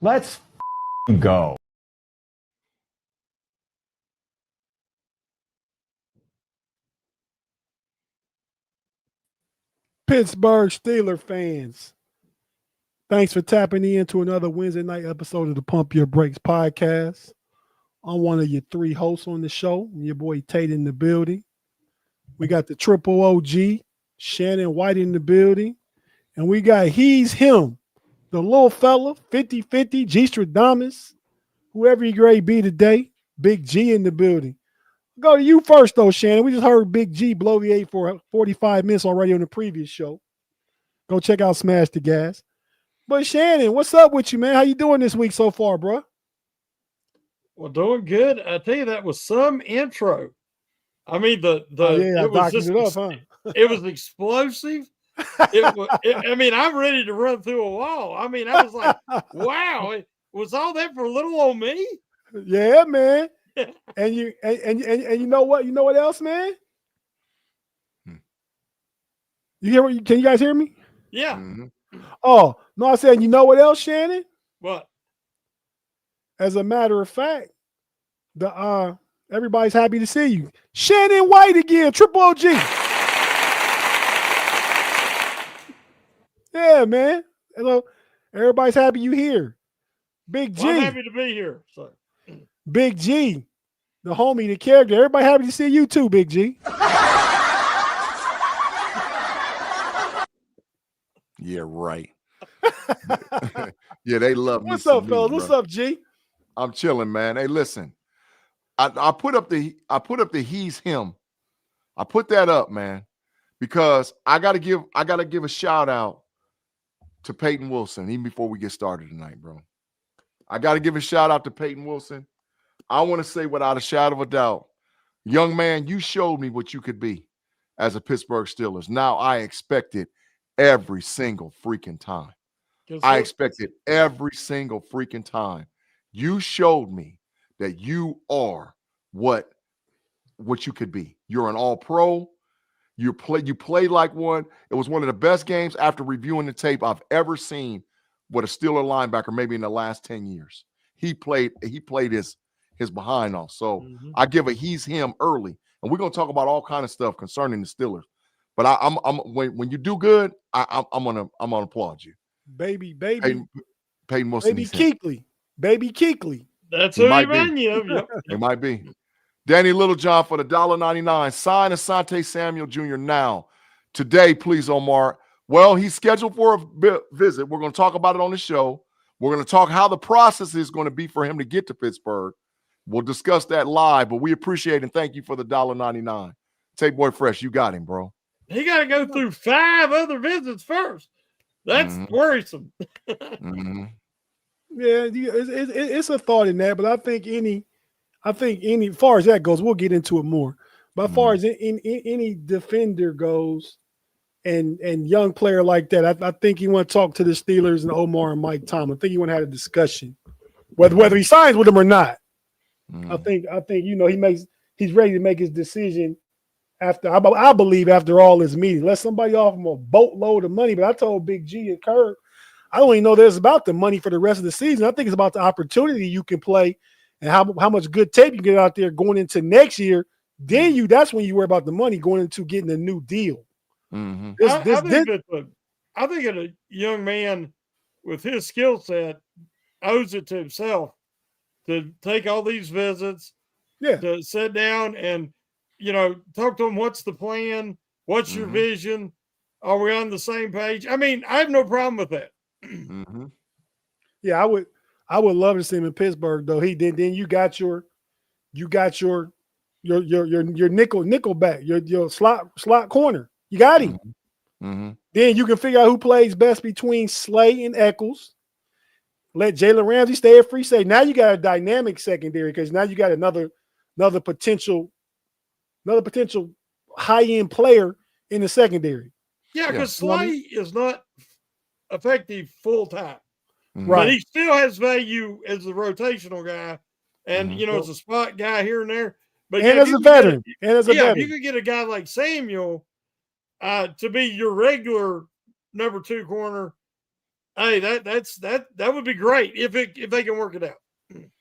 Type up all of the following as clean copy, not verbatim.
Let's go. Pittsburgh Steelers fans, thanks for tapping in to another Wednesday night episode of the Pump Your Brakes podcast. I'm one of your three hosts on the show. Your boy Tate in the building. We got the triple OG, Shannon White in the building. And we got he's him, the little fella, 50-50, G-Stradamus, whoever you grade be today, Big G in the building. Go to you first, though, Shannon. We just heard Big G bloviate for 45 minutes already on the previous show. Go check out Smash the Gas. But Shannon, what's up with you, man? How you doing this week so far, bro? Well, doing good. I tell you, that was some intro. I mean, it was explosive. I mean, I'm ready to run through a wall. I mean, I was like, wow, was all that for little old me? Yeah, man. And you know what? You know what else, man? You hear what? Can you guys hear me? Yeah. Mm-hmm. Oh no, I said, you know what else, Shannon? What? As a matter of fact, everybody's happy to see you, Shannon White again, triple OG. Yeah, man. Hello, everybody's happy you here. Big G. Well, I'm happy to be here. So. Big G, the homie, the character. Everybody happy to see you too, Big G. Yeah, right. Yeah, they love me. What's up, fellas? What's up, G? I'm chilling, man. Hey, listen. I put up the he's him. I put that up, man, because I gotta give a shout out to Peyton Wilson even before we get started tonight, bro. I gotta give a shout out to Peyton Wilson. I want to say without a shadow of a doubt, young man, you showed me what you could be as a Pittsburgh Steelers. Now I expect it every single freaking time. I expect it every single freaking time. You showed me that you are what you could be. You're an all-pro. You played like one. It was one of the best games after reviewing the tape I've ever seen with a Steeler linebacker, maybe in the last 10 years. He played his behind off. So I give a he's him early. And we're gonna talk about all kind of stuff concerning the Steelers. But when you do good, I'm gonna applaud you. Baby. Peyton Wilson. Baby Keekley. That's who he ran you. Yep. It might be. Danny Littlejohn for the $1.99. Sign Asante Samuel Jr. now. Today, please, Omar. Well, he's scheduled for a visit. We're going to talk about it on the show. We're going to talk how the process is going to be for him to get to Pittsburgh. We'll discuss that live, but we appreciate and thank you for the $1.99. Take Boy Fresh, you got him, bro. He got to go through 5 other visits first. That's worrisome. Yeah, it's a thought in that, but I think any, as far as that goes, we'll get into it more. But as far as any defender goes, and young player like that, I think you want to talk to the Steelers and Omar and Mike Tomlin. I think you want to have a discussion, whether he signs with them or not. I think he's ready to make his decision after. I believe after all his meetings, let somebody offer him a boatload of money. But I told Big G and Kirk, I don't even know that it's about the money for the rest of the season. I think it's about the opportunity you can play and how much good tape you get out there going into next year. Then that's when you worry about the money going into getting a new deal. I think that a young man with his skill set owes it to himself to take all these visits, to sit down and, talk to him. What's the plan? What's your vision? Are we on the same page? I mean, I have no problem with that. Yeah, I would love to see him in Pittsburgh though. Then you got your nickel back, your slot corner. You got him. Then you can figure out who plays best between Slay and Eccles. Let Jalen Ramsey stay at free safety. Now you got a dynamic secondary because now you got another potential high-end player in the secondary. Yeah, because Slay is not effective full time. Right. But he still has value as a rotational guy and, as a spot guy here and there. But as a veteran. If you could get a guy like Samuel to be your regular number 2 corner, Hey, that would be great if they can work it out.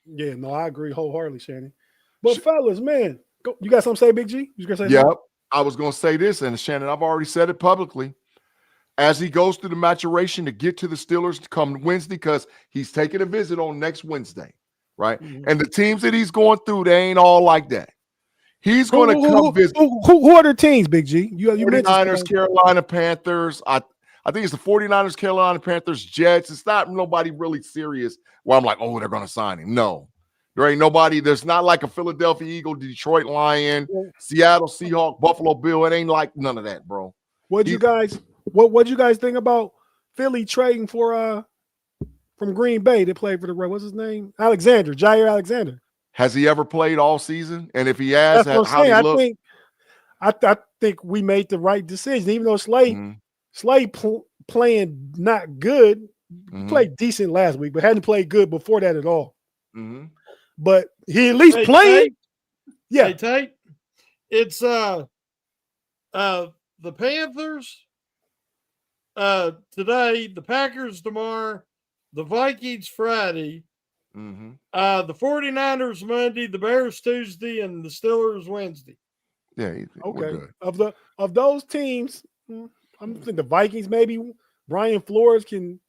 Yeah, no, I agree wholeheartedly, Shannon. But fellas, man, you got something to say, Big G? You gonna say yep. something? I was gonna say this, and Shannon, I've already said it publicly. As he goes through the maturation to get to the Steelers to come Wednesday, because he's taking a visit on next Wednesday, right? And the teams that he's going through, they ain't all like that. He's going to come visit. Who are their teams, Big G? You 49ers, Carolina Panthers. I think it's the 49ers, Carolina Panthers, Jets. It's not nobody really serious where I'm like, oh, they're going to sign him. No. There ain't nobody. There's not like a Philadelphia Eagle, Detroit Lion, Seattle Seahawk, Buffalo Bill. It ain't like none of that, bro. What'd you guys think about Philly trading for from Green Bay to play for the Reds? What's his name? Jair Alexander. Has he ever played all season? And if he has, That's how he look? I think we made the right decision, even though Slay playing not good, played decent last week, but hadn't played good before that at all. But he at least played. Yeah, hey, Tate, it's the Panthers today, the Packers tomorrow, the Vikings Friday, the 49ers Monday, the Bears Tuesday, and the Steelers Wednesday. Yeah, okay. Of those teams, I'm thinking the Vikings maybe Brian Flores can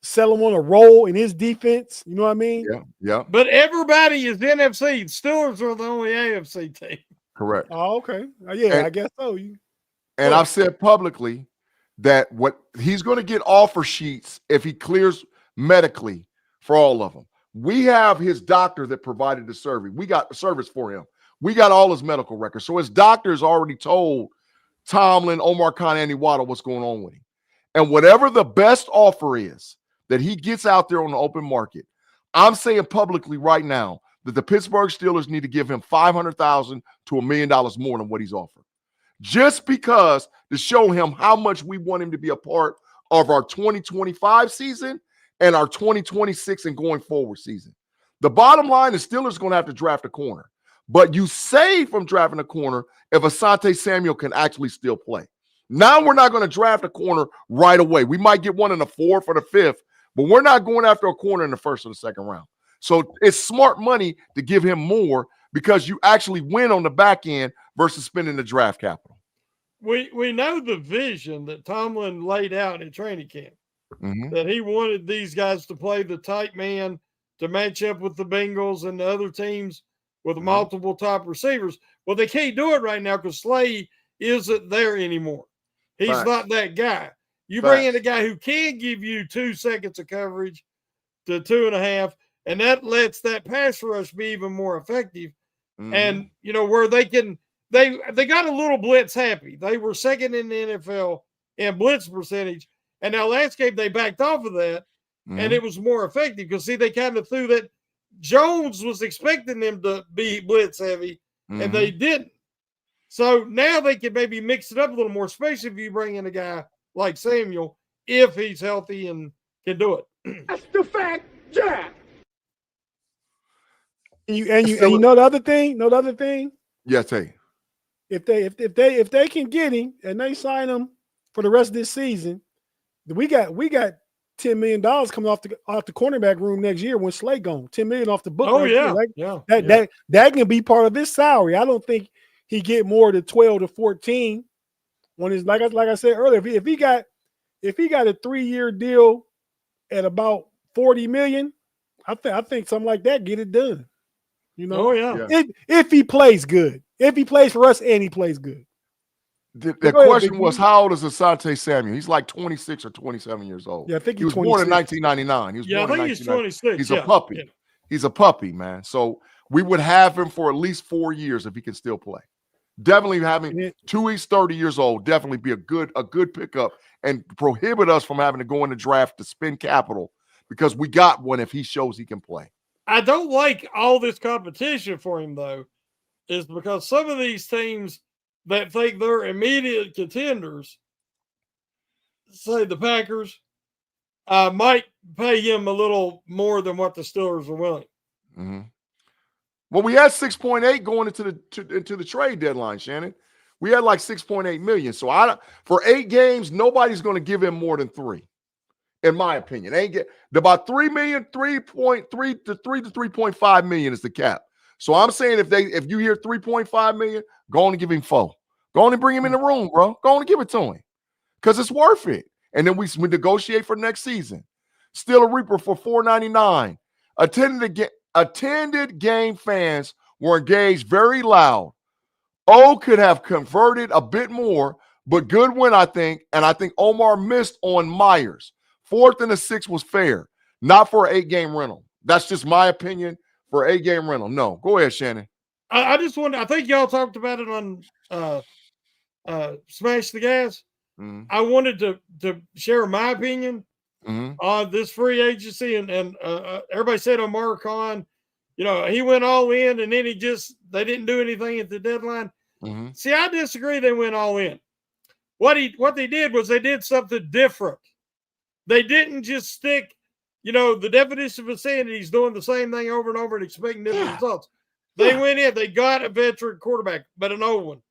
sell him on a roll in his defense. You know what I mean? Yeah. But everybody is NFC. The Steelers are the only AFC team. Correct. Oh, okay. Yeah, I guess so. And I've said publicly that what he's going to get offer sheets if he clears medically for all of them. We have his doctor that provided the survey. We got service for him. We got all his medical records. So his doctor's already told Tomlin, Omar Khan, Andy Waddle what's going on with him. And whatever the best offer is that he gets out there on the open market, I'm saying publicly right now that the Pittsburgh Steelers need to give him $500,000 to $1 million more than what he's offered. Just because to show him how much we want him to be a part of our 2025 season and our 2026 and going forward season. The bottom line is Steelers going to have to draft a corner. But you save from drafting a corner if Asante Samuel can actually still play. Now we're not going to draft a corner right away. We might get one in the 4th or the 5th, but we're not going after a corner in the 1st or the 2nd round. So it's smart money to give him more because you actually win on the back end versus spending the draft capital. We know the vision that Tomlin laid out in training camp, that he wanted these guys to play the tight man to match up with the Bengals and the other teams with multiple top receivers. Well, they can't do it right now because Slay isn't there anymore. He's not that guy. You bring in a guy who can give you 2 seconds of coverage to 2.5, and that lets that pass rush be even more effective. And, where they can – they got a little blitz happy. They were 2nd in the NFL in blitz percentage, and now last game they backed off of that, and it was more effective because, see, they kind of threw that – Jones was expecting them to be blitz heavy, and they didn't. So now they can maybe mix it up a little more, especially if you bring in a guy like Samuel, if he's healthy and can do it. That's the fact, Jack. And you know the other thing? Yes, Tate. If they can get him and they sign him for the rest of this season, we got $10 million coming off the cornerback room next year when Slay gone. $10 million off the book. Oh, That can be part of his salary. I don't think he get more than 12 to 14 when it's like I said earlier. If he got a 3-year deal at about $40 million, I think something like that get it done. If he plays good, if he plays for us and he plays good. The question was, how old is Asante Samuel? He's like 26 or 27 years old. Yeah, I think he was born in 1999. I think he's 26. He's a puppy. Yeah. He's a puppy, man. So we would have him for at least 4 years if he can still play. Definitely having 2 he's 30 years old. Definitely be a good pickup and prohibit us from having to go in the draft to spend capital because we got one if he shows he can play. I don't like all this competition for him though, is because some of these teams that think they're immediate contenders, say the Packers, might pay him a little more than what the Steelers are willing. Well, we had 6.8 going into the trade deadline, Shannon. We had like 6.8 million. So for 8 games, nobody's going to give him more than 3. in my opinion. They ain't get about 3 million, 3.3 to 3.5 million is the cap. So I'm saying if you hear 3.5 million, go on and give him 4. Go on and bring him in the room, bro. Go on and give it to him. Because it's worth it. And then we negotiate for next season. Still a Reaper for $4.99. Attended game fans were engaged very loud. O could have converted a bit more, but good win, I think. And I think Omar missed on Myers. 4th and 6 was fair, not for an 8-game rental. That's just my opinion for 8-game rental. No, go ahead, Shannon. I just wanted, I think y'all talked about it on Smash the Gas. Mm-hmm. I wanted to share my opinion on this free agency, and everybody said Omar Khan, he went all in, and then they didn't do anything at the deadline. Mm-hmm. See, I disagree. They went all in. What they did was they did something different. They didn't just stick, the definition of insanity is doing the same thing over and over and expecting different results. They went in, they got a veteran quarterback, but an old one.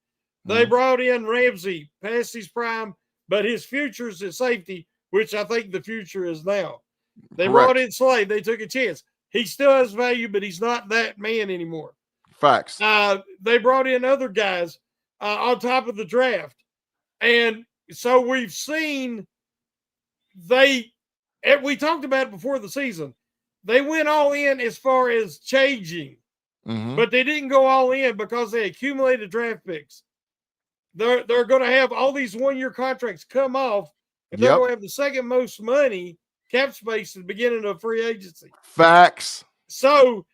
They brought in Ramsey, past his prime, but his future is at safety, which I think the future is now. They brought in Slade. They took a chance. He still has value, but he's not that man anymore. Facts. They brought in other guys on top of the draft. And so we've seen we talked about it before the season. They went all in as far as changing, but they didn't go all in because they accumulated draft picks. They're going to have all these 1-year contracts come off, and they're going to have the second most money cap space at the beginning of free agency. Facts. So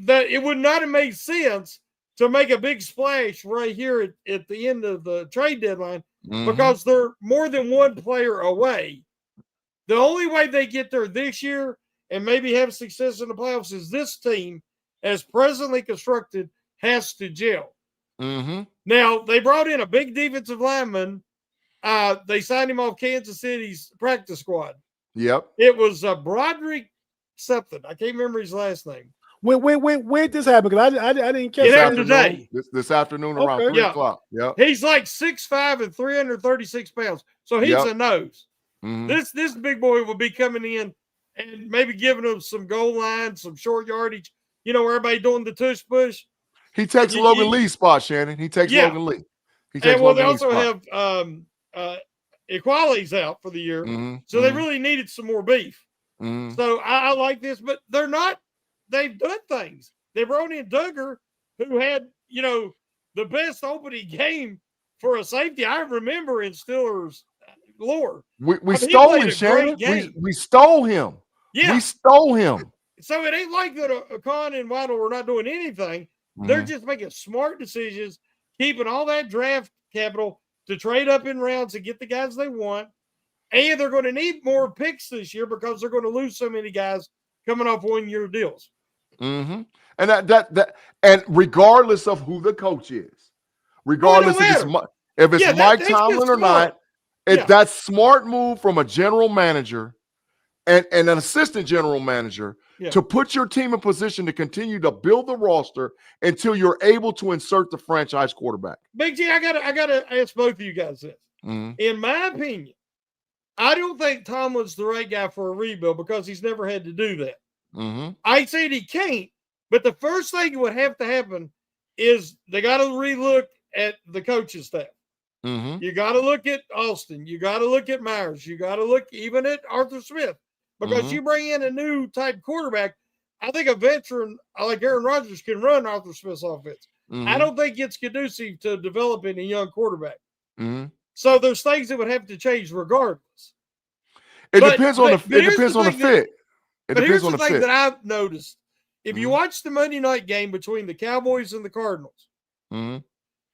that it would not have made sense to make a big splash right here at the end of the trade deadline because they're more than one player away. The only way they get there this year and maybe have success in the playoffs is this team, as presently constructed, has to gel. Now, they brought in a big defensive lineman. They signed him off Kansas City's practice squad. Yep. It was Broderick something. I can't remember his last name. When did this happen? Because I didn't catch it. Happened today. This afternoon around 3 o'clock. Yep. He's like 6'5" and 336 pounds. So he's a nose. This big boy will be coming in and maybe giving them some goal line, some short yardage. Where everybody doing the tush push. He takes Logan Lee's spot, Shannon. He takes Logan Lee. They also have Equality's out for the year. So they really needed some more beef. So I like this, but they're not. They've done things. They brought in Duggar, who had, the best opening game for a safety I remember in Steelers lore. We stole him, Shannon. We stole him. Yeah. We stole him. So it ain't like that Khan and Waddle were not doing anything. They're just making smart decisions, keeping all that draft capital to trade up in rounds and get the guys they want. And they're going to need more picks this year because they're going to lose so many guys coming off 1-year deals. And and regardless of who the coach is, regardless if it's Mike Tomlin or not, that's smart move from a general manager and an assistant general manager to put your team in position to continue to build the roster until you're able to insert the franchise quarterback. Big-G, I gotta ask both of you guys this. In my opinion, I don't think Tomlin's the right guy for a rebuild because he's never had to do that. I said he can't, but the first thing that would have to happen is they got to relook at the coaching staff. You got to look at Austin. You got to look at Myers. You got to look even at Arthur Smith because you bring in a new type quarterback. I think a veteran like Aaron Rodgers can run Arthur Smith's offense. I don't think it's conducive to developing a young quarterback. So there's things that would have to change regardless. It depends on the fit. But here's the thing that I've noticed. If you watch the Monday night game between the Cowboys and the Cardinals,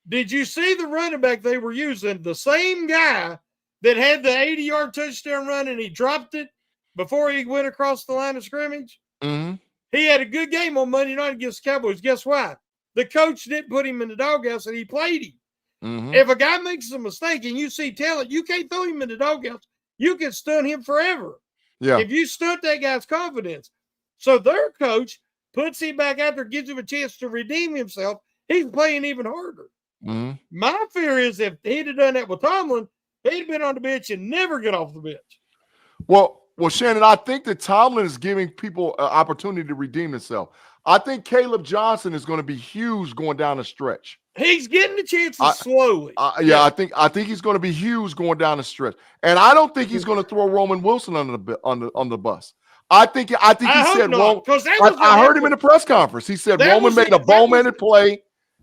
did you see the running back they were using? The same guy that had the 80-yard touchdown run and he dropped it before he went across the line of scrimmage? He had a good game on Monday night against the Cowboys. Guess why? The coach didn't put him in the doghouse and he played him. If a guy makes a mistake and you see talent, you can't throw him in the doghouse. You can stun him forever. If you stunt that guy's confidence. So their coach puts him back out there, gives him a chance to redeem himself. He's playing even harder. My fear is if he'd have done that with Tomlin, he'd been on the bench and never get off the bench. Well, Well, Shannon, I think that Tomlin is giving people an opportunity to redeem themselves. I think Caleb Johnson is going to be huge going down the stretch. He's getting the chances slowly. Yeah, I think he's going to be huge going down the stretch, and I don't think he's going to throw Roman Wilson on the bus. I think he said Roman. I heard him in the press conference. He said Roman made a bowman play.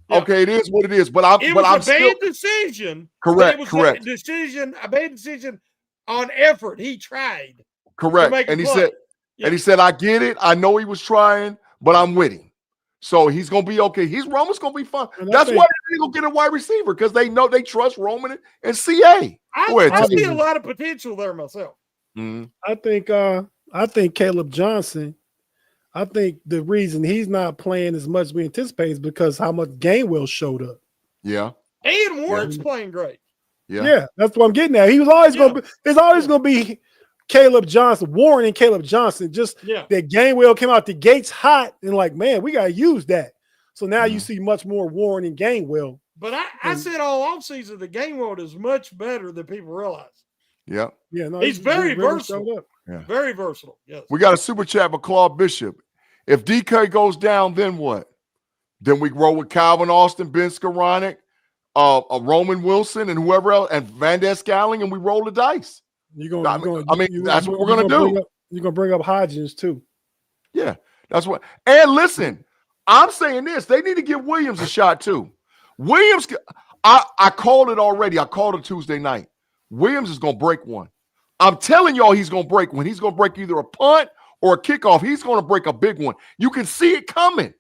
Yeah. Okay, it is what it is. But it was a bad decision. Correct. A bad decision on effort. He tried. Correct. And he said, I get it. I know he was trying, but I'm with him. So he's gonna be okay. Roman's gonna be fine. That's why they're gonna get a wide receiver, because they know they trust Roman and CA. I see a lot of potential there myself. Mm-hmm. I think Caleb Johnson. I think the reason he's not playing as much as we anticipate is because how much Gainwell showed up. Yeah. And Warren's playing great. Yeah, that's what I'm getting at. He was always gonna be. It's always gonna be Caleb Johnson, Warren, and Caleb Johnson. Just that Gainwell came out the gates hot and like, man, we gotta use that. So now you see much more Warren and Gainwell. But I said all offseason the Gainwell is much better than people realize. Yeah. Yeah. No, he's very versatile. Yeah. Very versatile. Yes. We got a super chat for Claude Bishop. If DK goes down, then what? Then we roll with Calvin Austin, Ben Skoranek, Roman Wilson, and whoever else, and Van Der Scouting, and we roll the dice. That's what we're gonna do. You're gonna bring up Hodgins too. Yeah, that's what. And listen, I'm saying this: they need to give Williams a shot too. Williams, I called it already. I called it Tuesday night. Williams is gonna break one. I'm telling y'all, he's gonna break one. He's gonna break either a punt or a kickoff. He's gonna break a big one. You can see it coming.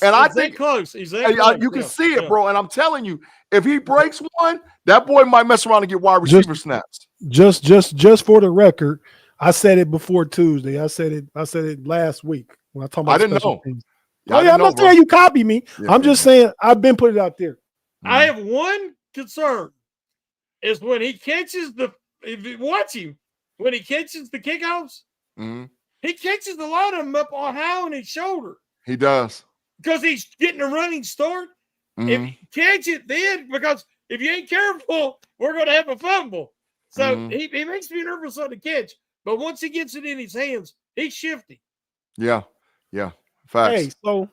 I think close. He's close. You can see it, bro. And I'm telling you, if he breaks one, that boy might mess around and get wide receiver snaps. Just for the record, I said it before Tuesday. I said it last week when I talked about. I didn't know. Things. I'm not saying you copy me. Yeah, I'm just saying I've been putting it out there. I have one concern: is when he catches if you watch him, when he catches the kickoffs, he catches a lot of them up on high on his shoulder. He does. Because he's getting a running start. If you catch it then, because if you ain't careful, we're going to have a fumble. So he makes me nervous on the catch. But once he gets it in his hands, he's shifty. Yeah. Yeah. Facts. Hey, so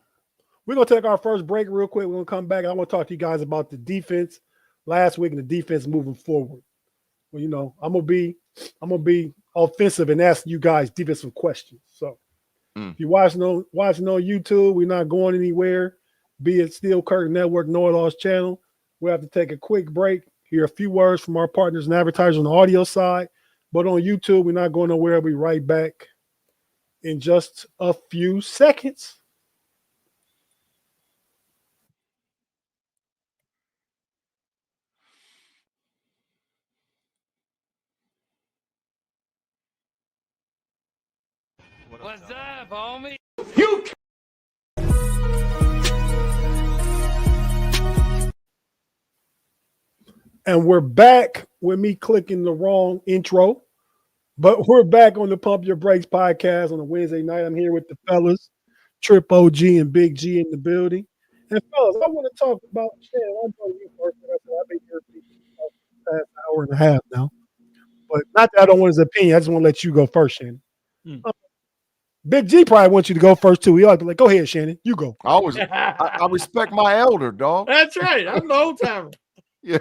we're going to take our first break real quick. We're going to come back. I want to talk to you guys about the defense last week and the defense moving forward. Well, I'm going to be offensive and ask you guys defensive questions. So if you're watching on YouTube, we're not going anywhere, be it Steel Curtain Network, KnoItAllz channel. We have to take a quick break, hear a few words from our partners and advertisers on the audio side. But on YouTube, we're not going nowhere. We'll be right back in just a few seconds. What's up, homie? And we're back with me clicking the wrong intro, but we're back on the Pump Your Brakes podcast on a Wednesday night. I'm here with the fellas, Trip OG and Big G in the building. And fellas, I want to talk about Shannon. I'm going to you first. I've been here for the past hour and a half now, but not that I don't want his opinion. I just want to let you go first, Shannon. Big G probably wants you to go first too. He ought to be like, go ahead, Shannon. You go. I respect my elder, dog. That's right. I'm the old timer. Yeah.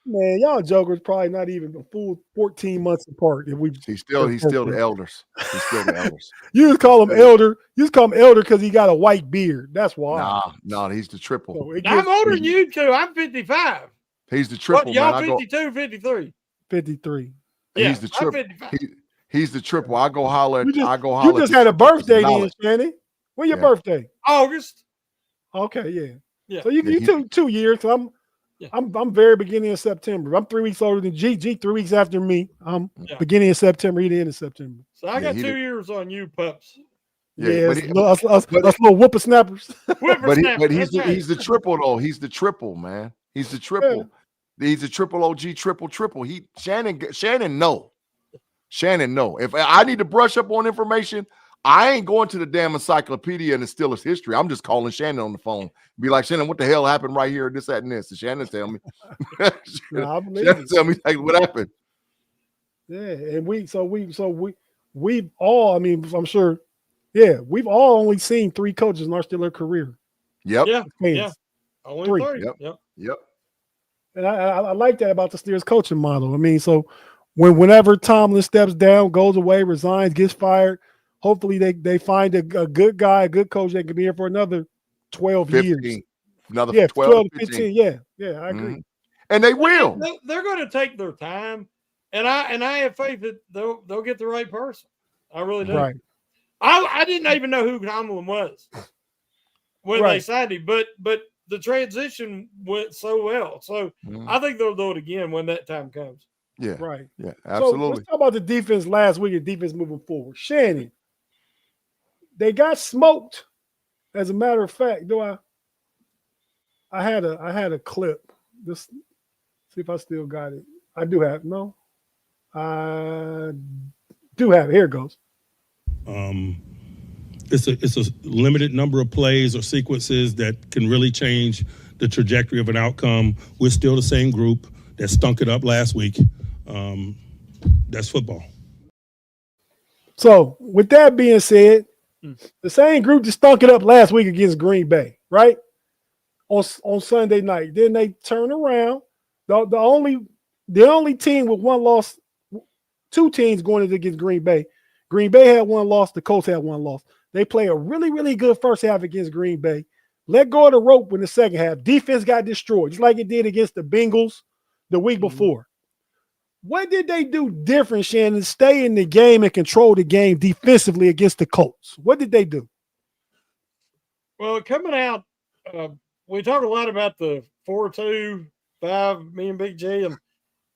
Man, y'all jokers probably not even a full 14 months apart. If we he's still the elders. He's still the elders. You just call him elder. You just call him elder because he got a white beard. That's why. Nah, he's the triple. So I'm older than you too. I'm 55. He's the triple. Y'all 52, 53. 53. Yeah, he's the triple. He's the triple. I go holler. You just had a birthday then, Shannon. When your birthday? August. Okay, yeah. So you took 2 years. So I'm very beginning of September. I'm 3 weeks older than G. 3 weeks after me. I'm beginning of September. He the end of September. So I got 2 years on you, pups. Yeah, us little whippersnappers. But he's the triple though. He's the triple, man. He's the triple. Yeah. He's the triple OG triple. Shannon know. If I need to brush up on information, I ain't going to the damn encyclopedia and the Steelers history. I'm just calling Shannon on the phone. Be like, Shannon, what the hell happened right here? This, that, and this. And Shannon tell me. I believe Shannon tell me like what happened. Yeah, and we we've all, I mean, I'm sure, yeah, we've all only seen 3 coaches in our Steeler career. Yep. Yeah. Only 3. Yep. And I like that about the Steelers coaching model. I mean, so whenever Tomlin steps down, goes away, resigns, gets fired, hopefully they find a good guy, a good coach that can be here for another 12 years. Another 12 to 15. Yeah, I agree. Mm-hmm. And they will. They're going to take their time, and I have faith that they'll get the right person. I really do. Right. I didn't even know who Tomlin was when they signed him, but the transition went so well. So I think they'll do it again when that time comes. Yeah. Right. Yeah, absolutely. So let's talk about the defense last week and defense moving forward. Shannon, they got smoked. As a matter of fact, I had a clip. This, see if I still got it. I do have I do have it. Here it goes. It's a limited number of plays or sequences that can really change the trajectory of an outcome. We're still the same group that stunk it up last week. That's football. So with that being said, the same group that stunk it up last week against Green Bay, right? On Sunday night. Then they turn around. The only team with 1 loss, 2 teams going against Green Bay. Green Bay had 1 loss. The Colts had 1 loss. They play a really, really good first half against Green Bay. Let go of the rope in the second half. Defense got destroyed, just like it did against the Bengals the week before. What did they do different, Shannon? Stay in the game and control the game defensively against the Colts. What did they do? Well, coming out, we talk a lot about the 4-2-5, me and Big-G,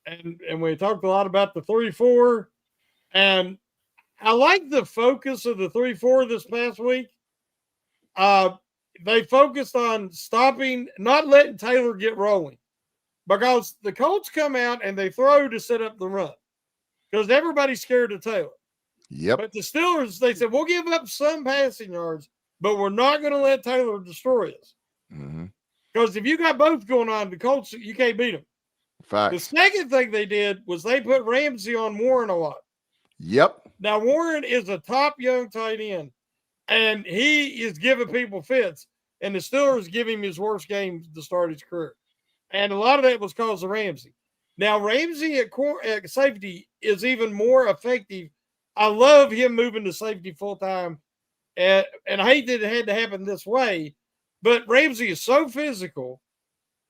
and we talked a lot about the 3-4. And I like the focus of the 3-4 this past week. They focused on stopping, not letting Taylor get rolling, because the Colts come out and they throw to set up the run because everybody's scared of Taylor. Yep. But the Steelers, they said, we'll give up some passing yards, but we're not going to let Taylor destroy us. Because if you got both going on, the Colts, you can't beat them. Fact. The second thing they did was they put Ramsey on Warren a lot. Yep. Now, Warren is a top young tight end, and he is giving people fits, and the Steelers give him his worst game to start his career. And a lot of that was because of Ramsey. Now, Ramsey at safety is even more effective. I love him moving to safety full-time, and I hate that it had to happen this way, but Ramsey is so physical.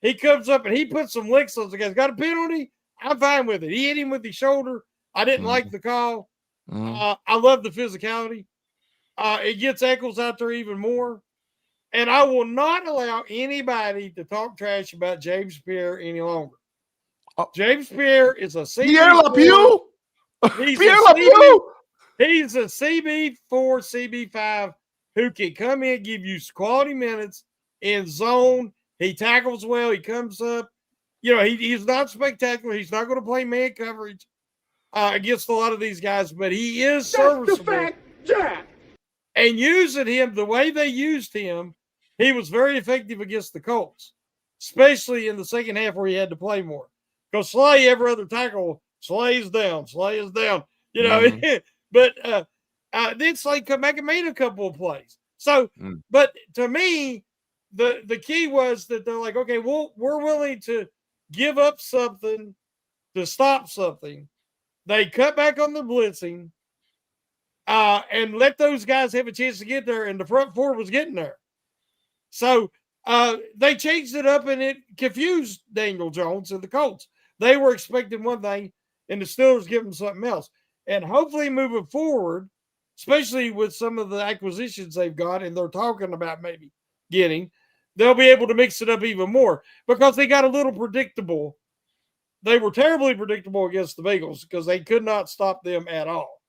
He comes up and he puts some licks on the guys. Got a penalty? I'm fine with it. He hit him with his shoulder. I didn't like the call. I love the physicality. It gets Eccles out there even more. And I will not allow anybody to talk trash about James Pierre any longer. James Pierre is a CB4. He's a CB4, CB5 who can come in, give you quality minutes in zone. He tackles well. He comes up. You know, he's not spectacular. He's not going to play man coverage against a lot of these guys, but he is serviceable. That's the fact, Jack. And using him the way they used him, he was very effective against the Colts, especially in the second half where he had to play more. Because Slay, every other tackle, Slay is down. You know, but then Slay come back and made a couple of plays. So, but to me, the key was that they're like, okay, we're willing to give up something to stop something. They cut back on the blitzing and let those guys have a chance to get there, and the front four was getting there. So they changed it up, and it confused Daniel Jones and the Colts. They were expecting one thing, and the Steelers give them something else. And hopefully moving forward, especially with some of the acquisitions they've got and they're talking about maybe getting, they'll be able to mix it up even more because they got a little predictable. They were terribly predictable against the Bengals because they could not stop them at all.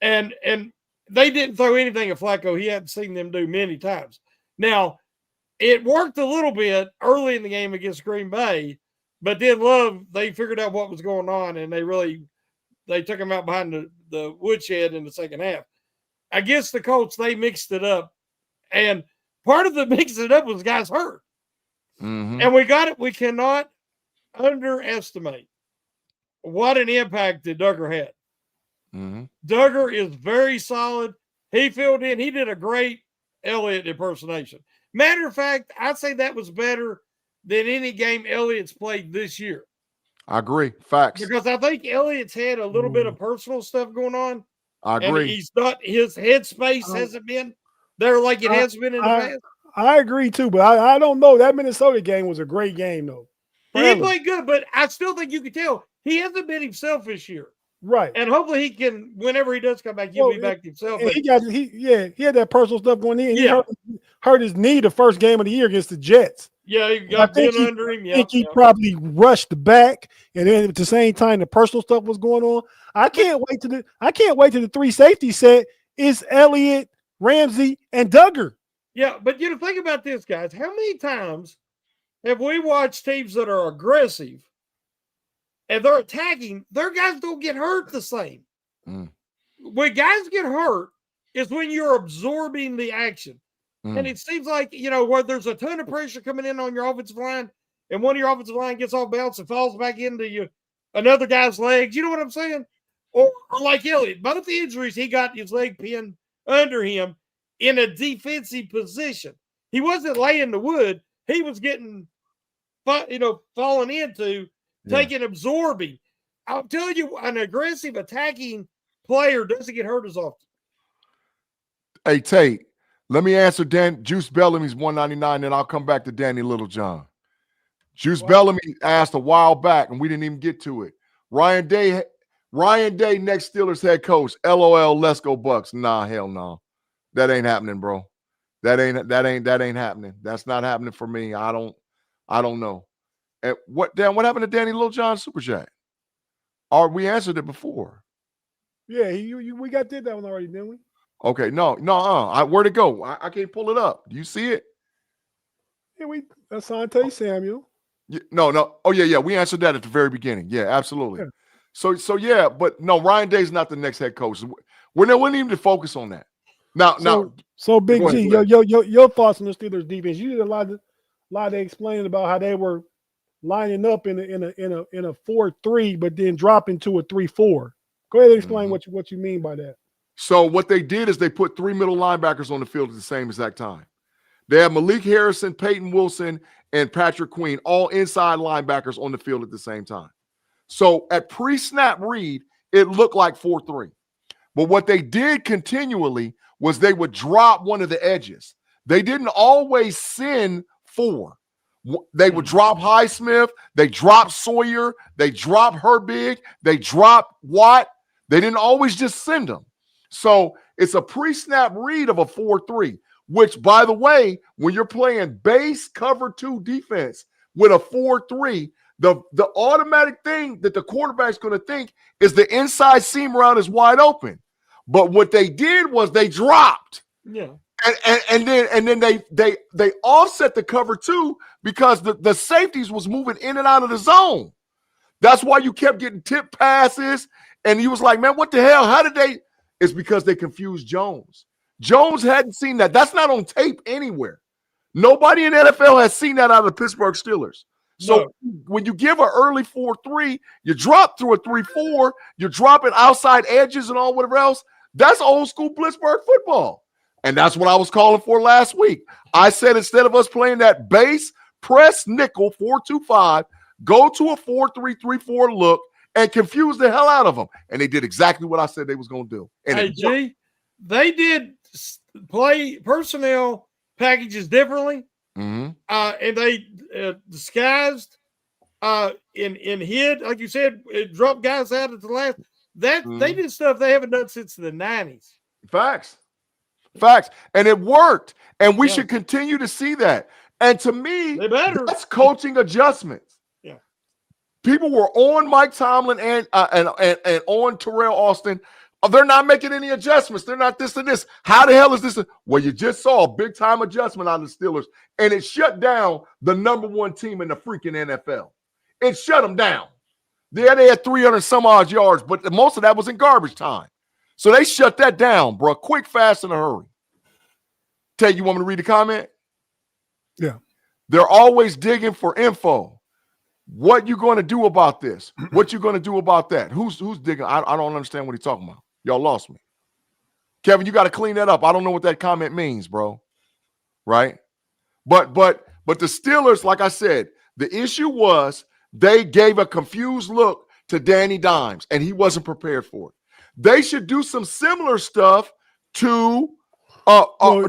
And they didn't throw anything at Flacco he hadn't seen them do many times. Now, it worked a little bit early in the game against Green Bay, but then Love, they figured out what was going on, and they took him out behind the woodshed in the second half. Against the Colts, they mixed it up. And part of the mixing it up was guys hurt. And we cannot underestimate what an impact that Duggar had. Duggar is very solid. He filled in. He did a great Elliott impersonation. Matter of fact, I'd say that was better than any game Elliott's played this year. I agree. Facts. Because I think Elliott's had a little bit of personal stuff going on. I agree. And he's not, his headspace hasn't been there like it has been in the past. I agree too, but I don't know. That Minnesota game was a great game, though. He played good, but I still think you can tell he hasn't been himself this year. Right. And hopefully he can, whenever he does come back, he'll be back to himself. But he had that personal stuff going in. He hurt his knee the first game of the year against the Jets. Yeah, he got bent under him. I think he probably rushed back, and then at the same time the personal stuff was going on. I can't wait to the three safety set is Elliott, Ramsey, and Duggar. Yeah, but think about this, guys. How many times have we watched teams that are aggressive and they're attacking, their guys don't get hurt the same? When guys get hurt is when you're absorbing the action. And it seems like, where there's a ton of pressure coming in on your offensive line and one of your offensive line gets off balance and falls back into another guy's legs. You know what I'm saying? Or like Elliott, both the injuries, he got his leg pinned under him in a defensive position. He wasn't laying the wood. He was getting, falling into, absorbing. I'll tell you, an aggressive attacking player doesn't get hurt as often. Hey, Tate, let me answer Juice Bellamy's 199, and I'll come back to Danny Littlejohn. Juice Bellamy asked a while back, and we didn't even get to it. Ryan Day, next Steelers head coach. LOL, let's go Bucks. Nah, hell no. That ain't happening, bro. That ain't happening. That's not happening for me. I don't know. And what happened to Danny Littlejohn Super Chat? Or we answered it before. Yeah, we did that one already, didn't we? Okay, no. Where'd it go? I can't pull it up. Do you see it? Yeah, Asante Samuel. No. Oh, yeah. We answered that at the very beginning. Yeah, absolutely. Yeah. So yeah, but no, Ryan Day's not the next head coach. We didn't even focus on that. So Big G, your thoughts on the Steelers defense? You did a lot of explaining about how they were lining up in a 4-3, but then dropping to a 3-4. Go ahead and explain what you mean by that. So what they did is they put three middle linebackers on the field at the same exact time. They have Malik Harrison, Peyton Wilson, and Patrick Queen, all inside linebackers on the field at the same time. So at pre-snap read, it looked like 4-3. But what they did continually was they would drop one of the edges. They didn't always send 4. They would drop Highsmith, they dropped Sawyer, they dropped Herbig, they dropped Watt. They didn't always just send them. So it's a pre-snap read of a 4-3, which, by the way, when you're playing base cover 2 defense with a 4-3, the automatic thing that the quarterback's going to think is the inside seam route is wide open. But what they did was they dropped. Yeah. And then they offset the cover 2 because the safeties was moving in and out of the zone. That's why you kept getting tip passes. And he was like, man, what the hell? How did they? It's because they confused Jones. Jones hadn't seen that. That's not on tape anywhere. Nobody in the NFL has seen that out of the Pittsburgh Steelers. So when you give an early 4-3, you drop through a 3-4, you're dropping outside edges and all whatever else. That's old school Pittsburgh football. And that's what I was calling for last week. I said instead of us playing that base press nickel 4-2-5, go to a 4-3-3-4 look and confuse the hell out of them. And they did exactly what I said they was going to do. And they did play personnel packages differently. And they disguised in hid, like you said, it dropped guys out at the last. They did stuff they haven't done since the 90s. Facts. And it worked. And we should continue to see that. And to me, that's coaching adjustments. Yeah. People were on Mike Tomlin and on Terrell Austin. They're not making any adjustments. They're not this and this. How the hell is this? Well, you just saw a big-time adjustment on the Steelers, and it shut down the number 1 team in the freaking NFL. It shut them down. Yeah, they had 300-some-odd yards, but most of that was in garbage time. So they shut that down, bro, quick, fast, in a hurry. Tate, you want me to read the comment? Yeah. They're always digging for info. What you going to do about this? What you going to do about that? Who's digging? I don't understand what he's talking about. Y'all lost me. Kevin, you got to clean that up. I don't know what that comment means, bro. Right? But the Steelers, like I said, the issue was they gave a confused look to Danny Dimes, and he wasn't prepared for it. They should do some similar stuff to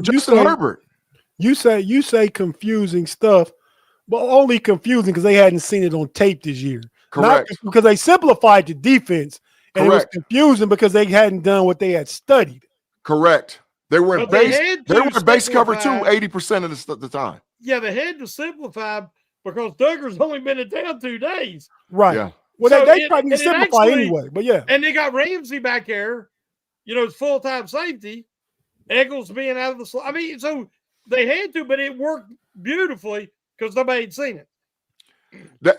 Justin Herbert. You say confusing stuff, but only confusing because they hadn't seen it on tape this year. Correct. Not because they simplified the defense, and Correct. it was confusing because they hadn't done what they had studied. Correct. They were in base cover too 80% of the time. Yeah, they had to simplify because Duggar's only been in town 2 days. Right. Yeah. Well, so they probably need to simplify anyway, but yeah. And they got Ramsey back there, it's full-time safety. Eccles being out of the slot. I mean, so they had to, but it worked beautifully because nobody had seen it.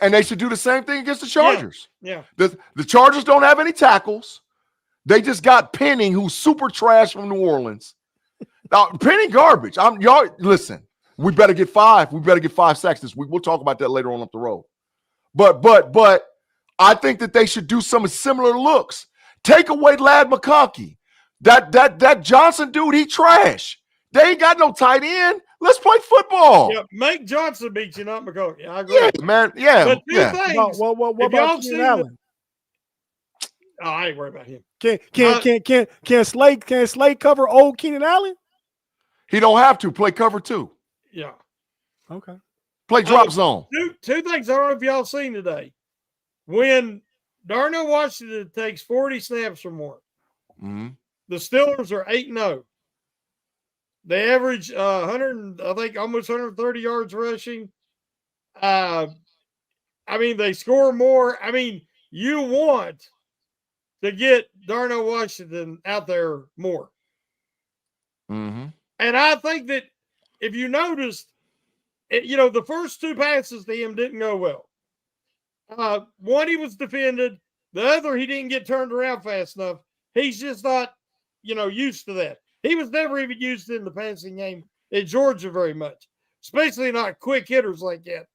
And they should do the same thing against the Chargers. Yeah. The Chargers don't have any tackles. They just got Penning, who's super trash from New Orleans. Now, Penning garbage. Y'all listen. We better get 5. We better get 5 sacks this week. We'll talk about that later on up the road. But I think that they should do some similar looks. Take away Lad McConkey. That Johnson dude, he trash. They ain't got no tight end. Let's play football. Yeah, make Johnson beat you, not McConkey. I agree. Yeah, man. Yeah. But two things. What about Keenan Allen? I ain't worried about him. Can Slade cover old Keenan Allen? He don't have to play cover 2. Yeah. Okay. Play drop zone. Two things I don't know if y'all seen today. When Darnell Washington takes 40 snaps or more, the Steelers are 8-0. They average 100, I think, almost 130 yards rushing. I mean, they score more. I mean, you want to get Darnell Washington out there more. Mm-hmm. And I think that if you noticed, the first 2 passes to him didn't go well. One, he was defended. The other, he didn't get turned around fast enough. He's just not, used to that. He was never even used in the passing game at Georgia very much, especially not quick hitters like that,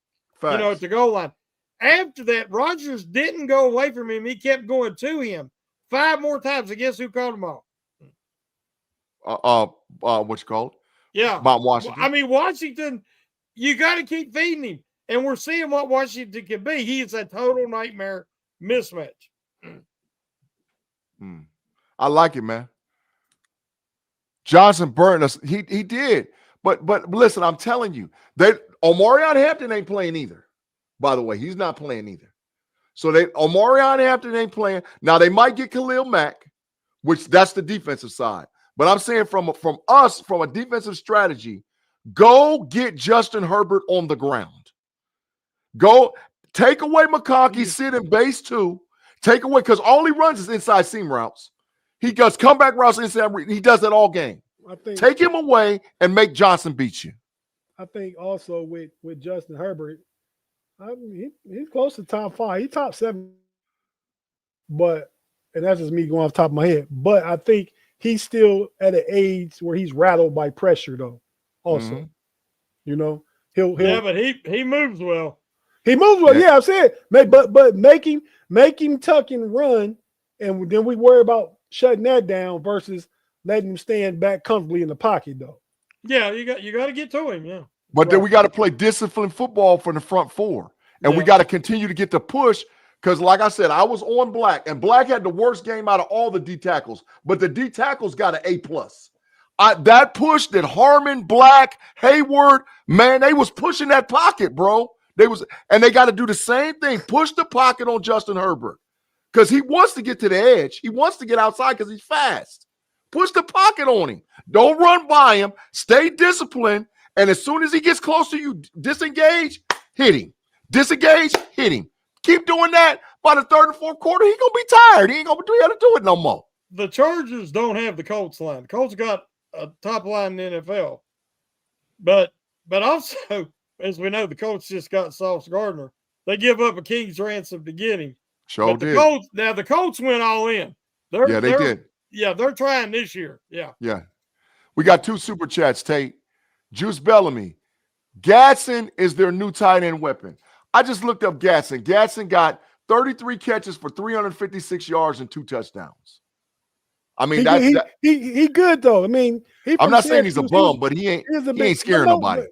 Facts. At the goal line. After that, Rodgers didn't go away from him. He kept going to him 5 more times. And guess who caught him off? What you call it? Yeah. About Washington. I mean, Washington, you got to keep feeding him. And we're seeing what Washington can be. He is a total nightmare mismatch. I like it, man. Johnson burned us. He did. But listen, I'm telling you, Omarion Hampton ain't playing either. By the way, he's not playing either. So Omarion Hampton ain't playing. Now they might get Khalil Mack, which that's the defensive side. But I'm saying from a defensive strategy, go get Justin Herbert on the ground. Go take away McConkey, sit in base 2. Take away, because all he runs is inside seam routes. He does comeback routes inside. He does that all game. Take him away and make Johnson beat you. I think also with Justin Herbert, he's close to top 5. He's top 7. And that's just me going off the top of my head. But I think he's still at an age where he's rattled by pressure, though. Also, he'll yeah, but he moves well. He moves well. Yeah, I'm saying, but make him tuck and run, and then we worry about shutting that down versus letting him stand back comfortably in the pocket, though. Yeah, you got to get to him. Yeah, but then we got to play disciplined football for the front 4, and we got to continue to get the push. Because, like I said, I was on Black, and Black had the worst game out of all the D tackles, but the D tackles got an A+. That push that Harmon, Black, Hayward, man, they was pushing that pocket, bro. And they got to do the same thing. Push the pocket on Justin Herbert because he wants to get to the edge. He wants to get outside because he's fast. Push the pocket on him. Don't run by him. Stay disciplined. And as soon as he gets close to you, disengage, hit him. Disengage, hit him. Keep doing that. By the 3rd and 4th quarter, he's going to be tired. He ain't going to be able to do it no more. The Chargers don't have the Colts line. The Colts got a top line in the NFL. But also, as we know, the Colts just got Sauce Gardner. They give up a king's ransom to get him. Sure did. The Colts went all in. They did. Yeah, they're trying this year. Yeah. Yeah. We got 2 super chats, Tate. Juice Bellamy. Gadsden is their new tight end weapon. I just looked up Gatson. Gatson got 33 catches for 356 yards and 2 touchdowns. I mean, he good though. I mean, I'm not saying he's a bum, but he ain't scaring nobody.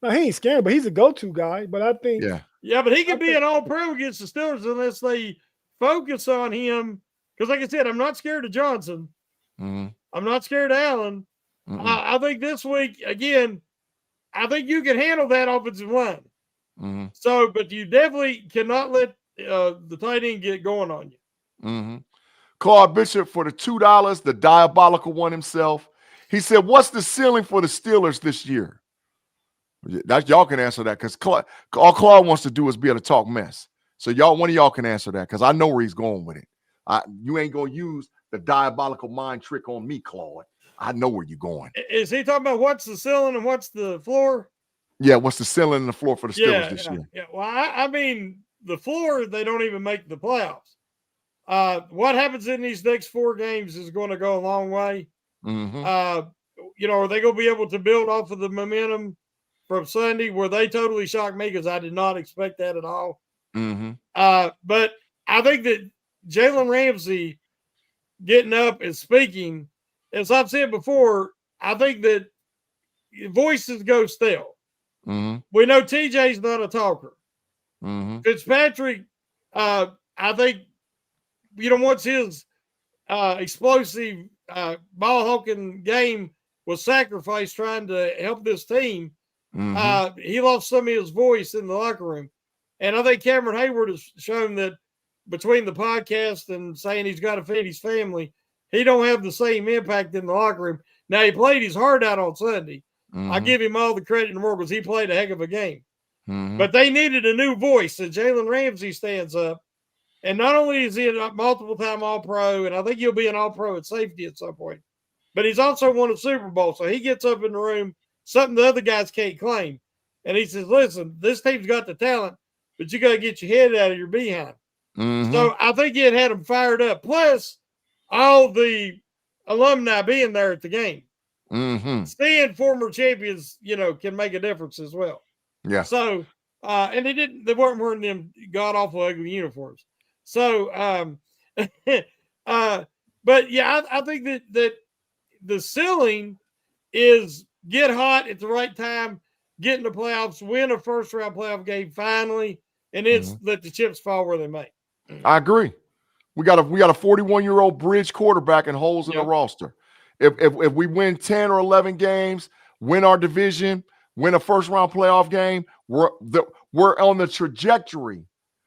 No, he ain't scaring, but he's a go-to guy. But I think, yeah, but he could be an all-pro against the Steelers unless they focus on him. Because, like I said, I'm not scared of Johnson. Mm-hmm. I'm not scared of Allen. I think this week, again, I think you can handle that offensive line. Mm-hmm. So, but you definitely cannot let the tight end get going on you. Mm-hmm. Claude Bishop for the $2, the diabolical one himself. He said, "What's the ceiling for the Steelers this year?" That y'all can answer that because all Claude wants to do is be able to talk mess. So one of y'all can answer that because I know where he's going with it. You ain't gonna use the diabolical mind trick on me, Claude. I know where you're going. Is he talking about what's the ceiling and what's the floor? Yeah, what's the ceiling and the floor for the Steelers this year? Yeah, well, I mean, the floor, they don't even make the playoffs. What happens in these next 4 games is going to go a long way. Mm-hmm. Are they going to be able to build off of the momentum from Sunday where they totally shocked me because I did not expect that at all. Mm-hmm. But I think that Jalen Ramsey getting up and speaking, as I've said before, I think that voices go stale. Mm-hmm. We know TJ's not a talker. Mm-hmm. Fitzpatrick, I think, once his explosive ball-hawking game was sacrificed trying to help this team, he lost some of his voice in the locker room. And I think Cameron Hayward has shown that between the podcast and saying he's got to feed his family, he don't have the same impact in the locker room. Now, he played his heart out on Sunday. I give him all the credit in the world because he played a heck of a game. But they needed a new voice. And Jalen Ramsey stands up. And not only is he a multiple-time All-Pro, and I think he'll be an All-Pro at safety at some point, but he's also won a Super Bowl. So he gets up in the room, something the other guys can't claim. And he says, listen, this team's got the talent, but you got to get your head out of your behind. So I think it had them fired up. Plus, all the alumni being there at the game. Seeing former champions, can make a difference as well. Yeah. So, and they weren't wearing them god-awful ugly uniforms. So, but yeah, I think that the ceiling is get hot at the right time, get in the playoffs, win a first-round playoff game finally, and it's let the chips fall where they may. I agree. We got a 41-year-old bridge quarterback and holes in the roster. If we win 10 or 11 games, win our division, win a first-round playoff game, we're on the trajectory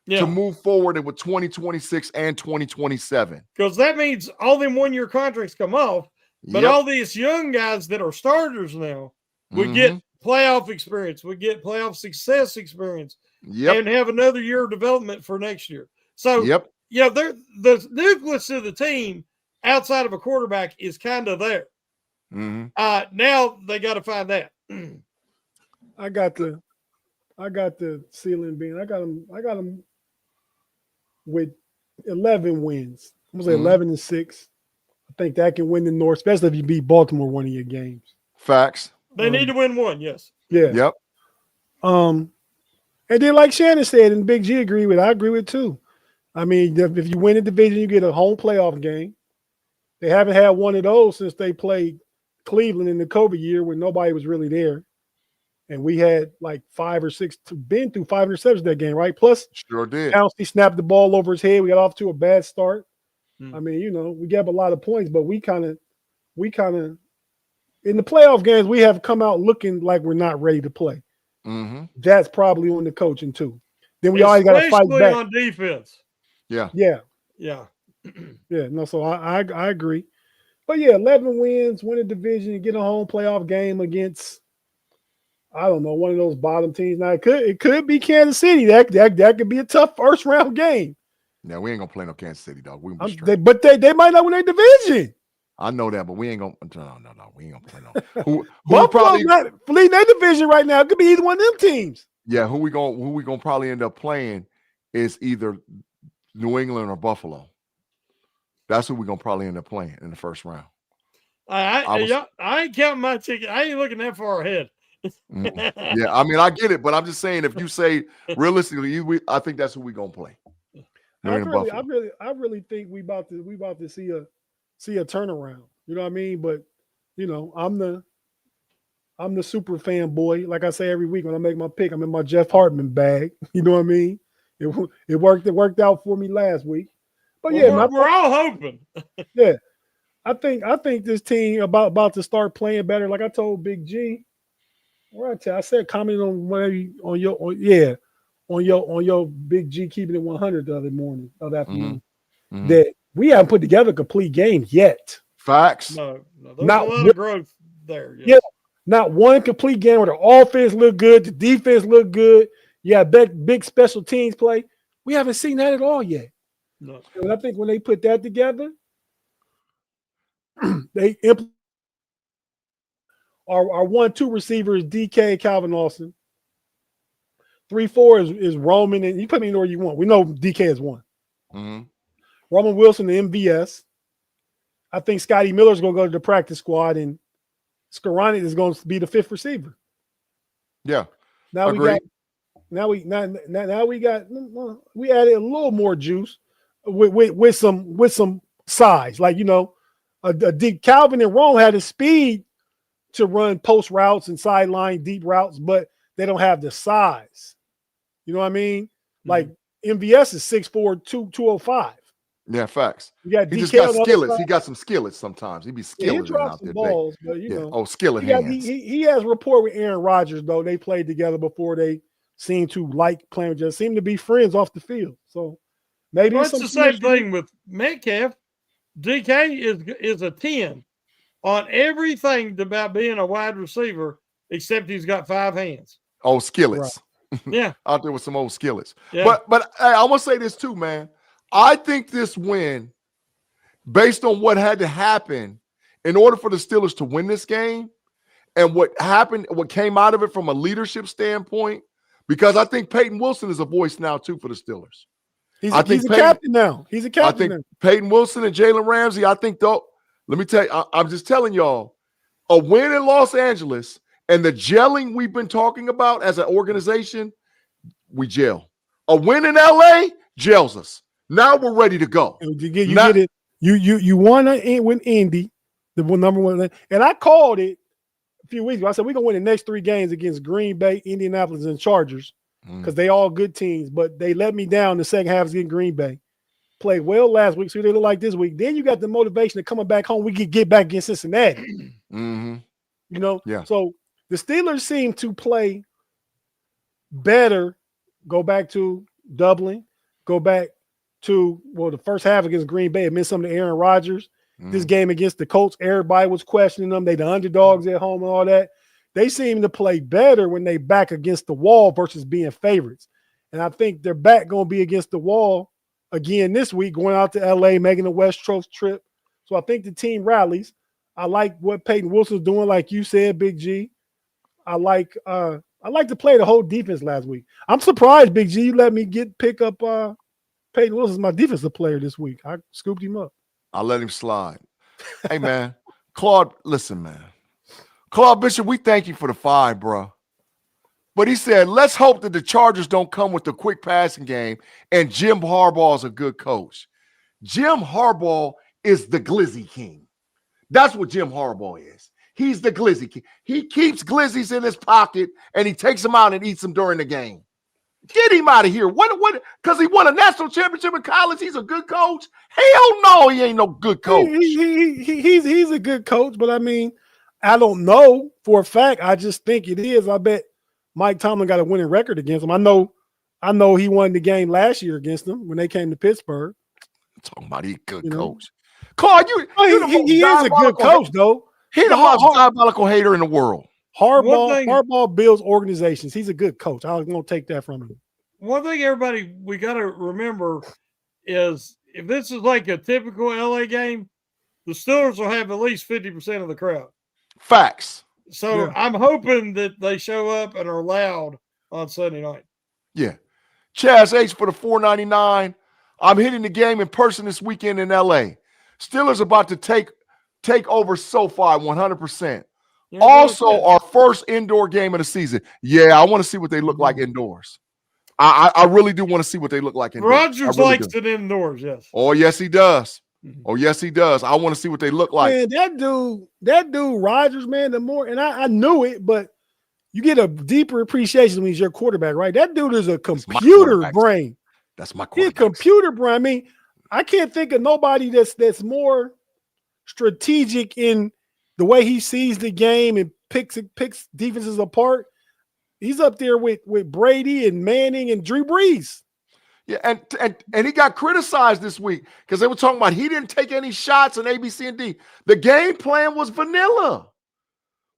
to move forward with 2026 and 2027. Because that means all them one-year contracts come off, but all these young guys that are starters now would get playoff experience, would get playoff success experience, and have another year of development for next year. So, the nucleus of the team outside of a quarterback is kind of there. Now they got to find that. I got the ceiling being. I got them with 11 wins. I'm gonna say 11-6. I think that can win the North, especially if you beat Baltimore one of your games. Facts. They need to win one. Yes. Yeah. Yep. And then, like Shannon said, and Big G agreed with, I agree with too. I mean, if you win the division, you get a home playoff game. They haven't had one of those since they played Cleveland in the COVID year when nobody was really there. And we had like 5 or 6 been through 5 interceptions that game, right? Plus, sure did. Pouncey snapped the ball over his head. We got off to a bad start. I mean, we gave a lot of points, but we kind of in the playoff games, we have come out looking like we're not ready to play. That's probably on the coaching too. Then we always got to fight back on defense. Yeah. No, so I agree. But yeah, 11 wins, win a division, get a home playoff game against, I don't know, one of those bottom teams. Now it could be Kansas City. That could be a tough first round game. Yeah, we ain't gonna play no Kansas City, dog. We but they might not win their division. I know that, but we ain't gonna. No, we ain't gonna play no. Buffalo's not leading their division right now. It could be either one of them teams. Yeah, who we gonna probably end up playing is either New England or Buffalo. That's who we're gonna probably end up playing in the first round. I ain't counting my ticket. I ain't looking that far ahead. Yeah, I mean, I get it, but I'm just saying, if you say realistically, I think that's who we're gonna play. I really think we about to see a turnaround. You know what I mean? But you know, I'm the super fan boy. Like I say every week when I make my pick, I'm in my Jeff Hartman bag. You know what I mean? It worked out for me last week. But well, yeah, we're all hoping. Yeah, I think this team about to start playing better. Like I told Big G, I said comment on your Big G keeping it 100 the other afternoon. Mm-hmm. That we haven't put together a complete game yet. Facts. No, there's a lot of growth there. Yes. Yeah, not one complete game where the offense looked good, the defense looked good. Yeah, big special teams play. We haven't seen that at all yet. No. And I think when they put that together, they our 1-2 receiver is DK Calvin Austin. 3-4 is Roman, and you put me anywhere you want. We know DK is one. Mm-hmm. Roman Wilson, the MVS. I think Scotty Miller's going to go to the practice squad, and Skoranek is going to be the fifth receiver. Yeah, now agreed. We added a little more juice with some size, like Calvin and Rome had the speed to run post routes and sideline deep routes, but they don't have the size. You know what I mean? Mm-hmm. Like MVS is 6'4", 205. Yeah, facts. He just got skillets. He got some skillets sometimes. He be skilleting out there. Balls, but you know. Oh, skillet hands. He has rapport with Aaron Rodgers, though. They played together before they seem to like playing, just seem to be friends off the field. So maybe it's the same thing with Metcalf. DK is a 10 on everything about being a wide receiver, except he's got 5 hands. Oh, skillets. Right. Yeah. Out there with some old skillets. Yeah. But hey, I'm gonna say this too, man. I think this win, based on what had to happen in order for the Steelers to win this game, and what happened, what came out of it from a leadership standpoint, because I think Peyton Wilson is a voice now too for the Steelers. He's a captain now. He's a captain. I think Peyton Wilson and Jalen Ramsey, I think though, let me tell you, I'm just telling y'all, a win in Los Angeles and the gelling we've been talking about as an organization, we gel. A win in LA gels us. Now we're ready to go. You get it. You won with Indy, the number one, and I called it a few weeks ago. I said we're gonna win the next 3 games against Green Bay, Indianapolis, and Chargers because they all good teams. But they let me down the second half against Green Bay. Played well last week, so they look like this week. Then you got the motivation of coming back home. We can get back against Cincinnati. Mm-hmm. You know, yeah. So the Steelers seem to play better. Go back to Dublin. Go back to the first half against Green Bay. It meant something to Aaron Rodgers. This game against the Colts, everybody was questioning them. They the underdogs at home and all that. They seem to play better when they back against the wall versus being favorites. And I think they're back going to be against the wall again this week, going out to LA, making the West Coast trip. So I think the team rallies. I like what Peyton Wilson's doing, like you said, Big G. I like to play the whole defense last week. I'm surprised, Big G, you let me pick up Peyton Wilson's my defensive player this week. I scooped him up. I let him slide. Hey, man. Claude, listen, man. Claude Bishop, we thank you for the 5, bro. But he said, let's hope that the Chargers don't come with the quick passing game and Jim Harbaugh is a good coach. Jim Harbaugh is the Glizzy King. That's what Jim Harbaugh is. He's the Glizzy King. He keeps Glizzies in his pocket and he takes them out and eats them during the game. Get him out of here. What? Because he won a national championship in college, he's a good coach? Hell no, he ain't no good coach. He's a good coach, but I mean, I don't know for a fact. I just think it is. I bet Mike Tomlin got a winning record against him. I know he won the game last year against them when they came to Pittsburgh. I'm talking about he's a good coach. Claude, he is a good coach, though. He's the most diabolical hater in the world. Harbaugh builds organizations. He's a good coach. I was going to take that from him. One thing, we got to remember is if this is like a typical LA game, the Steelers will have at least 50% of the crowd. Facts. So yeah. I'm hoping that they show up and are loud on Sunday night. Yeah. Chaz H for the $4.99. I'm hitting the game in person this weekend in LA. Steelers about to take over SoFi 100%. Also, our first indoor game of the season. Yeah, I want to see what they look like indoors. I really do want to see what they look like indoors. Rogers really likes it indoors, yes. Oh, yes, he does. Oh, yes, he does. I want to see what they look like. Man, that dude Rogers, man, the more, and I knew it, but you get a deeper appreciation when he's your quarterback, right? That dude is a computer brain. That's my quarterback. He's a computer brain. I mean, I can't think of nobody that's more strategic in the way he sees the game and picks defenses apart. He's up there with Brady and Manning and Drew Brees. Yeah, and he got criticized this week because they were talking about he didn't take any shots in A, B, C, and D. The game plan was vanilla.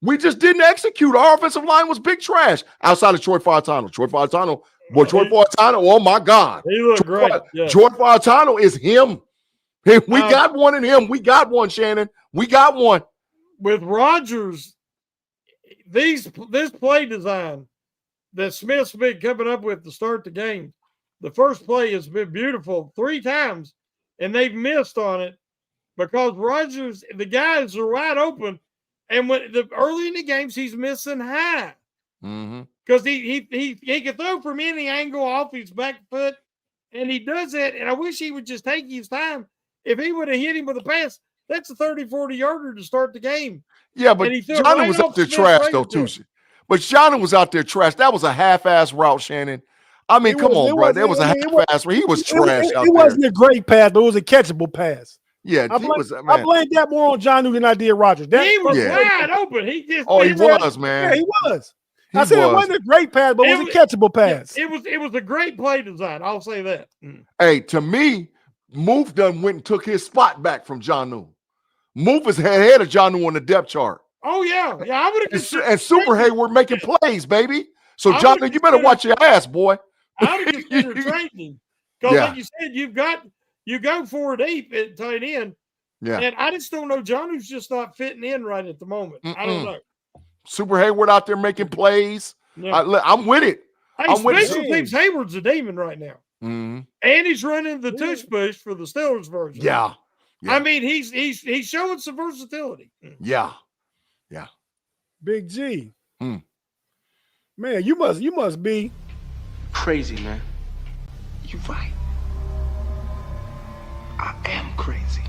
We just didn't execute. Our offensive line was big trash outside of Troy Fautano. Troy Fautano, oh my God. He looked great. Yeah. Troy Fautano is him. We got one in him. We got one, Shannon. We got one. With Rodgers, this play design that Smith's been coming up with to start the game, the first play has been beautiful 3 times, and they've missed on it because Rodgers, the guys are wide open, and when early in the games he's missing high because he can throw from any angle off his back foot, and he does that. And I wish he would just take his time. If he would have hit him with a pass, that's a 30-40 yarder to start the game. Yeah, but Shannon was out there trash though too. But Shannon was out there trash. That was a half-ass route, Shannon. I mean, come on, bro. That was a half-ass. He was trash out there. It wasn't a great pass, but it was a catchable pass. Yeah, I blamed that more on John than I did Rodgers. He was wide open. He was, man. Yeah, he was. I said it wasn't a great pass, but it was a catchable pass. It was a great play design. I'll say that. Hey, to me, Moof done went and took his spot back from Jonnu. Moof is ahead of Jonnu on the depth chart. Oh, yeah. Yeah, I would have. And Super Hayward making plays, baby. So, Jonnu, you better watch your ass, boy. I would have considered trading. Because, like you said, you go 4 deep at tight end. Yeah. And I just don't know. Jonnu's just not fitting in right at the moment. I don't know. Super Hayward out there making plays. Yeah. I'm with it. Hey, special teams, Hayward's a demon right now. And he's running the tush push for the Steelers version. Yeah. I mean, he's showing some versatility. Yeah. Big G. Man, you must be crazy, man. You right. I am crazy.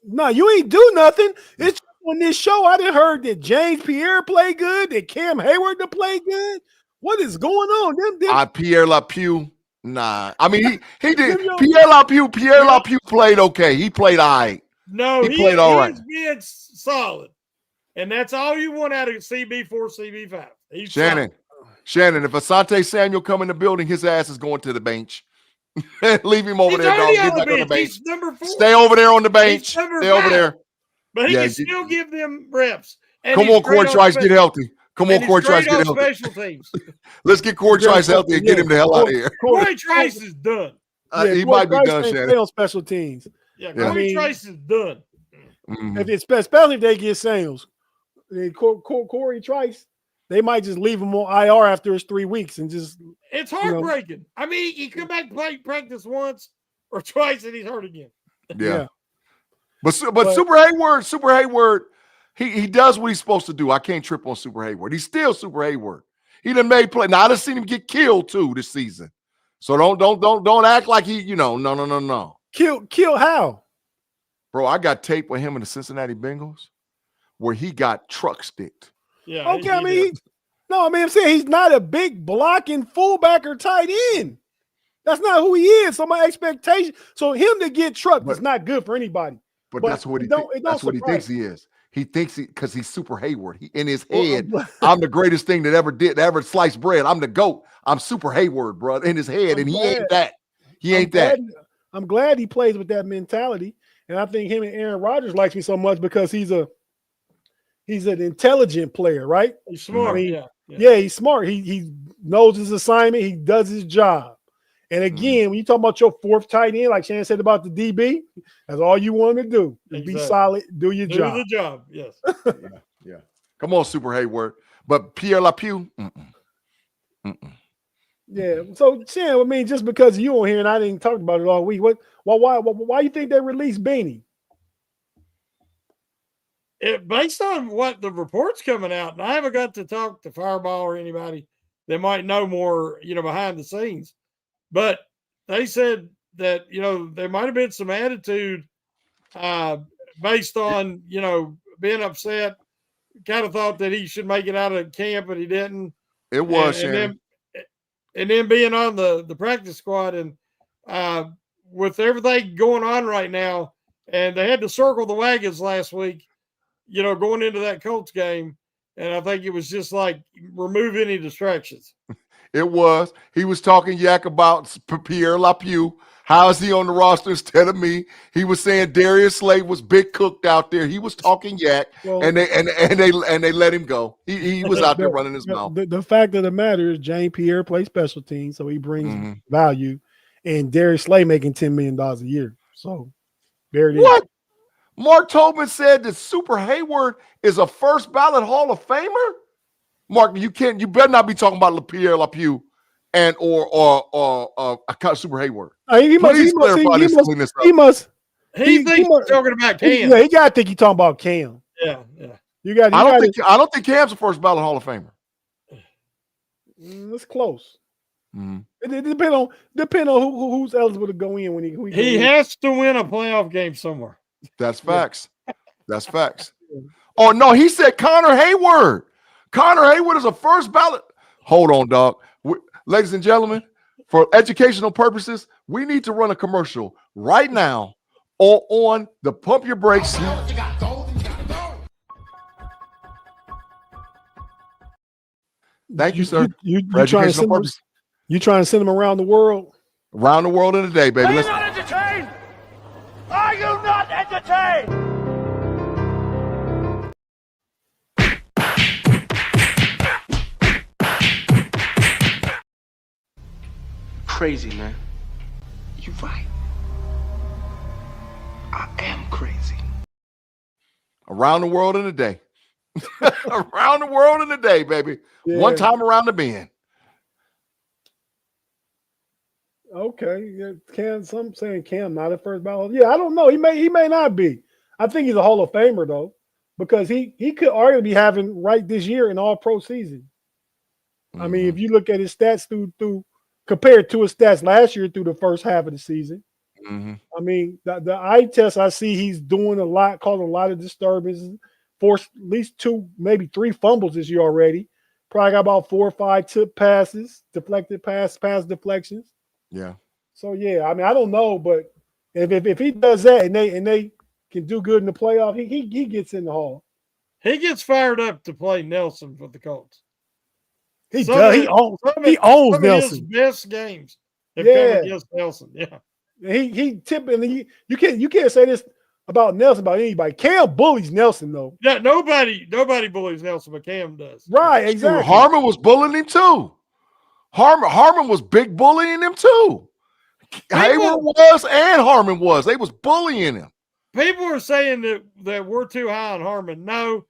No, you ain't do nothing. It's on this show. I done heard that James Pierre play good, that Cam Hayward to play good. What is going on? Pierre LaPue. Nah. I mean, he did. Pierre LaPue played okay. He played all right. No, he played all right. He's being solid. And that's all you want out of CB4, CB5. He's Shannon, if Asante Samuel come in the building, his ass is going to the bench. Leave him over there, dog. Get back on the bench. He's number 4. Stay over there on the bench. Stay over there. But he can still give them reps. And come on, Corey Trice, get healthy. Come on, Corey Trice, get healthy. Special teams. Let's get Corey Trice healthy and get him the hell out of here. Corey Trice is done. He might be done, Shannon. On special teams. Yeah, Corey Trice is done. Especially if they get Samuels. Corey Trice, they might just leave him on IR after his 3 weeks and just. It's heartbreaking. I mean, he come back play practice once or twice and he's hurt again. Yeah. But Super Hayward, he does what he's supposed to do. I can't trip on Super Hayward. He's still Super Hayward. He done made play. Now I done seen him get killed too this season. So don't act like he, no. Kill how? Bro, I got tape with him in the Cincinnati Bengals where he got truck sticked. Yeah. Okay, I'm saying he's not a big blocking fullback or tight end. That's not who he is. So my expectation. So him to get trucked is not good for anybody. But that's what he thinks he is. He thinks because he's Super Hayward. In his head, I'm the greatest thing that ever sliced bread. I'm the GOAT. I'm Super Hayward, bro. In his head, and he ain't that. He ain't that. I'm glad he plays with that mentality, and I think him and Aaron Rodgers likes me so much because he's an intelligent player, right? He's smart. Yeah, he's smart. He knows his assignment. He does his job. And again, when you talk about your 4th tight end, like Shannon said about the DB, that's all you want to do. Exactly. Be solid, do your job. Do the job, yes. Yeah. Come on, Super Hayward. But Pierre LaPue, Yeah. So, Shannon, just because you on here and I didn't talk about it all week, why you think they released Beanie? based on what the reports coming out, and I haven't got to talk to Fireball or anybody that might know more, behind the scenes, but they said that, there might have been some attitude based on, being upset, kind of thought that he should make it out of camp, but he didn't. It was, Shannon. And then being on the practice squad, and with everything going on right now, and they had to circle the wagons last week, going into that Colts game. And I think it was just like remove any distractions. It was. He was talking yak about Pierre Lapue. How is he on the roster instead of me? He was saying Darius Slade was big cooked out there. He was talking yak, and they let him go. He was out there running his mouth. The fact of the matter is, Jane Pierre plays special teams, so he brings value, and Darius Slade making $10 million a year. So there it is. What? Mark Tobin said that Super Hayward is a first ballot Hall of Famer. Mark, you better not be talking about Pierre Lapue and or Super Hayward. He thinks he's talking about Cam. Yeah, he got to think he's talking about Cam. Yeah. I don't think Cam's a first ballot Hall of Famer. It's close. It depends on who's eligible to go in when he has to win a playoff game somewhere. That's facts. That's facts. Oh no, he said Connor Hayward. Connor Hayward is a first ballot. Hold on, dog. Ladies and gentlemen, for educational purposes, we need to run a commercial right now on the Pump Your Brakes. Thank you, sir. You trying to send them around the world? Around the world in a day, baby. Are you not entertained? Are you not entertained? Crazy, man. You right. I am crazy. Around the world in a day. Around the world in a day, baby. Yeah. One time around the bend. Okay. Yeah, some saying Cam not a first ballot. Yeah, I don't know. He may not be. I think he's a Hall of Famer though, because he could arguably be having right this year an all-pro season. I mean, if you look at his stats through compared to his stats last year through the first half of the season. I mean, the eye test, I see he's doing a lot, causing a lot of disturbances, forced at least 2, maybe 3 fumbles this year already. Probably got about 4 or 5 tip passes, deflected pass deflections. Yeah. So yeah, I mean, I don't know, but if he does that and they can do good in the playoff, he gets in the Hall. He gets fired up to play Nelson for the Colts. He does. He owns Nelson. His best games have come against Nelson. Yeah. He typically you can't say this about Nelson about anybody. Cam bullies Nelson though. Yeah, nobody bullies Nelson, but Cam does. Right, exactly. Harmon was bullying him too. Harmon was big bullying him too. Hayward was and Harmon was. They was bullying him. People are saying that we're too high on Harmon. No,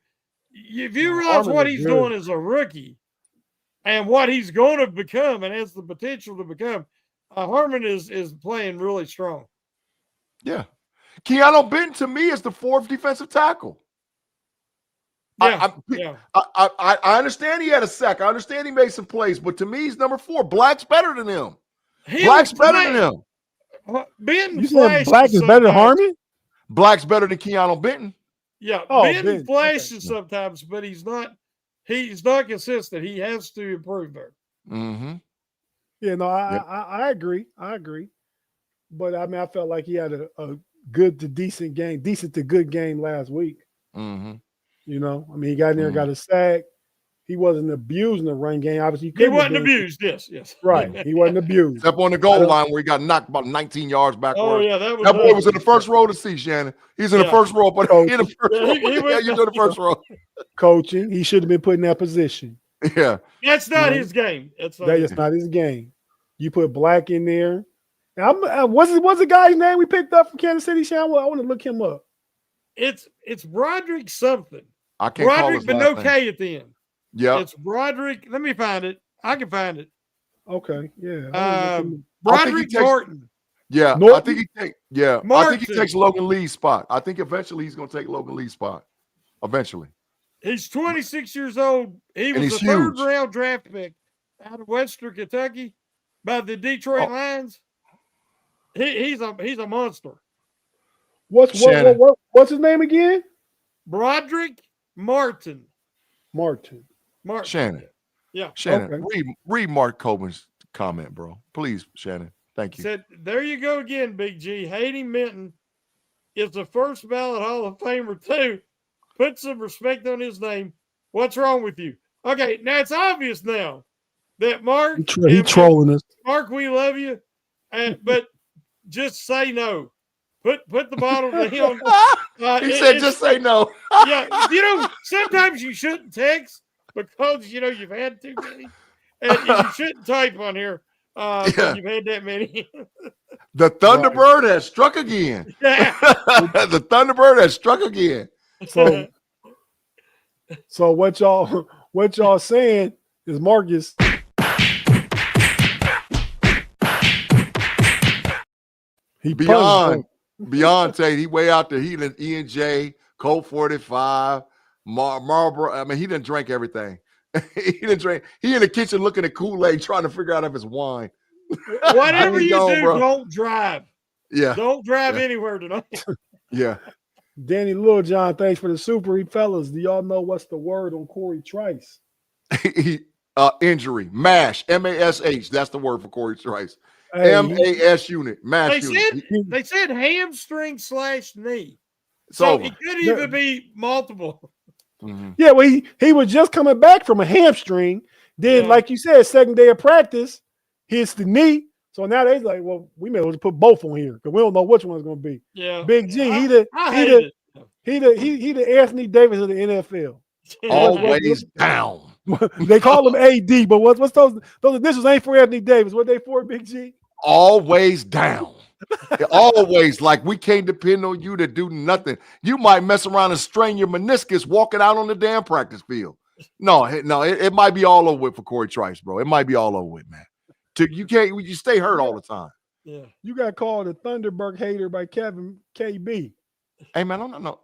if you realize Harmon what he's doing as a rookie and what he's going to become and has the potential to become, Harmon is playing really strong. Yeah. Keanu Benton to me is the 4th defensive tackle. Yeah. I understand he had a sack. I understand he made some plays, but to me, he's number 4. Black's better than him. Black's better than him. Benton you said Black is better than Harmon? Black's better than Keanu Benton. Yeah. Benton flashes sometimes, but he's not consistent. He has to improve there. Yeah, no, I agree. But I mean, I felt like he had a good to decent game, decent to good game last week. You know, I mean, he got in there, got a sack. He wasn't abused in the run game. Obviously, he wasn't abused. Yes. Right. He wasn't abused. Except on the goal line where he got knocked about 19 yards backwards. Oh yeah, that boy was in the first row to see Shannon. He's in the first row, but in the first row. You're in the first row. Coaching, he should have been put in that position. Yeah, that's not his game. That's not his game. You put Black in there. What's the guy's name we picked up from Kansas City, Shannon? I want to look him up. It's Broderick something. I can't call his but last no name. K at the end. Yeah, it's Broderick. Let me find it. I can find it. Okay, yeah. Broderick Norton. Yeah, Norton? I think he takes Logan Lee's spot. I think eventually he's going to take Logan Lee's spot. eventually. He's 26 years old. He And was a he's huge. third-round draft pick out of Western Kentucky by the Detroit Lions. He's a monster. What's his name again? Broderick Martin. Shannon. Yeah. Shannon, Okay. read Mark Coben's comment, bro. Please, Shannon. Thank you. Said, there you go again, Big G. Haiti Minton is the first ballot Hall of Famer, too. Put some respect on his name. What's wrong with you? Okay, now it's obvious now that Mark... He's trolling us. Mark, we love you, but just say no. Put the bottle down. He said, just say no. Yeah, sometimes you shouldn't text because, you've had too many. And you shouldn't type on here. You've had that many. The Thunderbird has struck again. Yeah. The Thunderbird has struck again. So what y'all saying is Marcus. He beyond Tate. He way out there. He done E&J, Colt 45, Marlboro. I mean, he didn't drink everything. He didn't drink. He in the kitchen looking at Kool-Aid, trying to figure out if it's wine. Whatever you do, bro. Don't drive. Yeah. Don't drive anywhere tonight. Yeah. Danny Littlejohn, thanks for the super. Fellas, do y'all know what's the word on Corey Trice? Injury. MASH. M-A-S-H. That's the word for Corey Trice. M-A-S unit. MASH unit. They said hamstring / knee. So it could even be multiple. Mm-hmm. Yeah, well, he was just coming back from a hamstring. Then, like you said, second day of practice, hits the knee. So now they're like, well, we may as well put both on here because we don't know which one's going to be. Yeah, Big G, he the Anthony Davis of the NFL. Always down. They call him AD, but what's those initials ain't for Anthony Davis. What they for, Big G? Always down. Always, like we can't depend on you to do nothing. You might mess around and strain your meniscus walking out on the damn practice field. No, it might be all over with for Corey Trice, bro. It might be all over with, man. You stay hurt all the time. Yeah. You got called a Thunderbird hater by Kevin KB. Hey, man, no.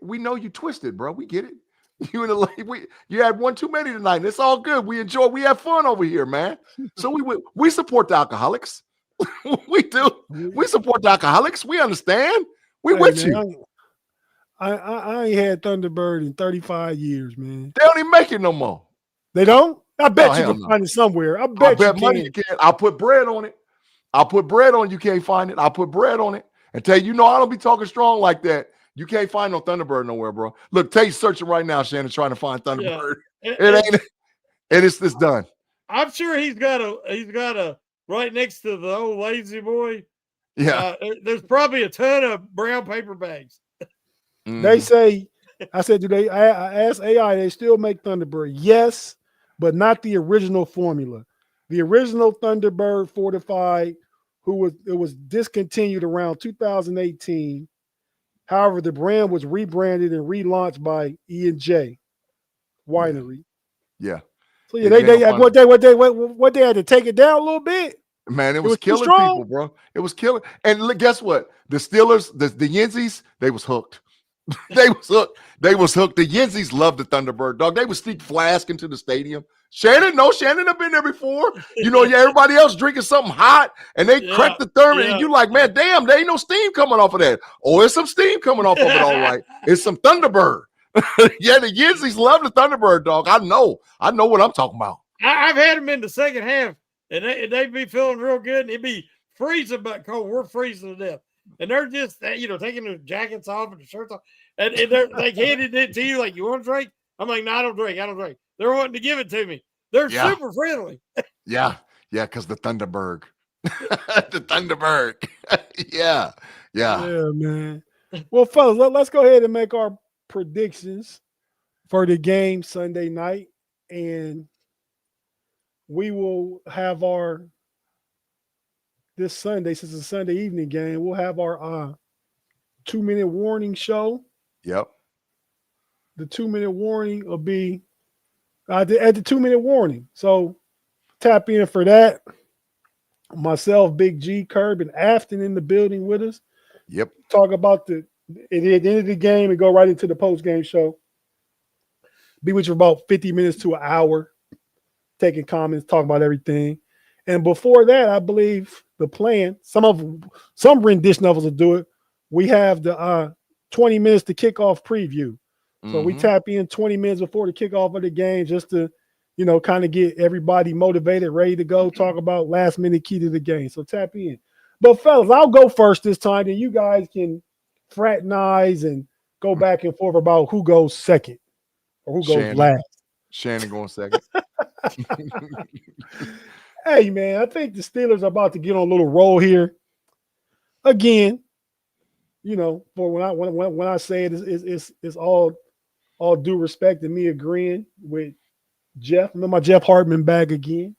We know you twisted, bro. We get it. You had one too many tonight. And it's all good. We have fun over here, man. So we support the alcoholics. We do. We support the alcoholics. We understand. We with you. I ain't had Thunderbird in 35 years, man. They don't even make it no more. They don't? I bet you can find it somewhere. I bet money you can. I'll put bread on it. I'll put bread on it. You can't find it. I'll put bread on it and tell you, I don't be talking strong like that. You can't find no Thunderbird nowhere, bro. Look, Tate's searching right now, Shannon, trying to find Thunderbird. Yeah. It's done. I'm sure he's got a right next to the old lazy boy. Yeah. There's probably a ton of brown paper bags. They say, I said, I asked AI, they still make Thunderbird? Yes, but not the original formula. The original Thunderbird fortified, it was discontinued around 2018. However, the brand was rebranded and relaunched by E&J Winery. Yeah. So yeah, what they had to take it down a little bit. Man, it was killing people, bro. It was killing. And look, guess what? The Steelers, the Yenzies, they was hooked. They was hooked. The Yenzies loved the Thunderbird, dog. They would sneak flask into the stadium. Shannon have been there before. Everybody else drinking something hot, and they crack the thermos, and you like, man, damn, there ain't no steam coming off of that. Oh, it's some steam coming off of it, all right. It's some Thunderbird. Yeah, the Yenzies love the Thunderbird, dog. I know what I'm talking about. I've had them in the second half, and they'd be feeling real good, and it'd be freezing but cold. We're freezing to death. And they're just, taking their jackets off and their shirts off. And they're like handing it to you like, you want to drink? I'm like, no, I don't drink. They're wanting to give it to me. They're super friendly. Yeah, because the Thunderbird. The Thunderbird. Yeah, man. Well, fellas, let's go ahead and make our predictions for the game Sunday night. And we will have this Sunday, since it's a Sunday evening game, we'll have our 2-minute warning show. Yep. The 2-minute warning will be at the 2-minute warning. So tap in for that. Myself, Big G, Curb, and Afton in the building with us. Yep. Talk about the At the end of the game and go right into the post-game show. Be with you for about 50 minutes to an hour, taking comments, talking about everything. And before that, I believe the plan, some rendition of us will do it. We have the 20 minutes to kickoff preview. So we tap in 20 minutes before the kickoff of the game just to, kind of get everybody motivated, ready to go, talk about last minute key to the game. So tap in. But fellas, I'll go first this time, and you guys can fraternize and go back and forth about who goes second or who goes last. Shannon going second. Hey, man, I think the Steelers are about to get on a little roll here. Again, for when I say it, it's all due respect to me agreeing with Jeff. Remember my Jeff Hartman bag again.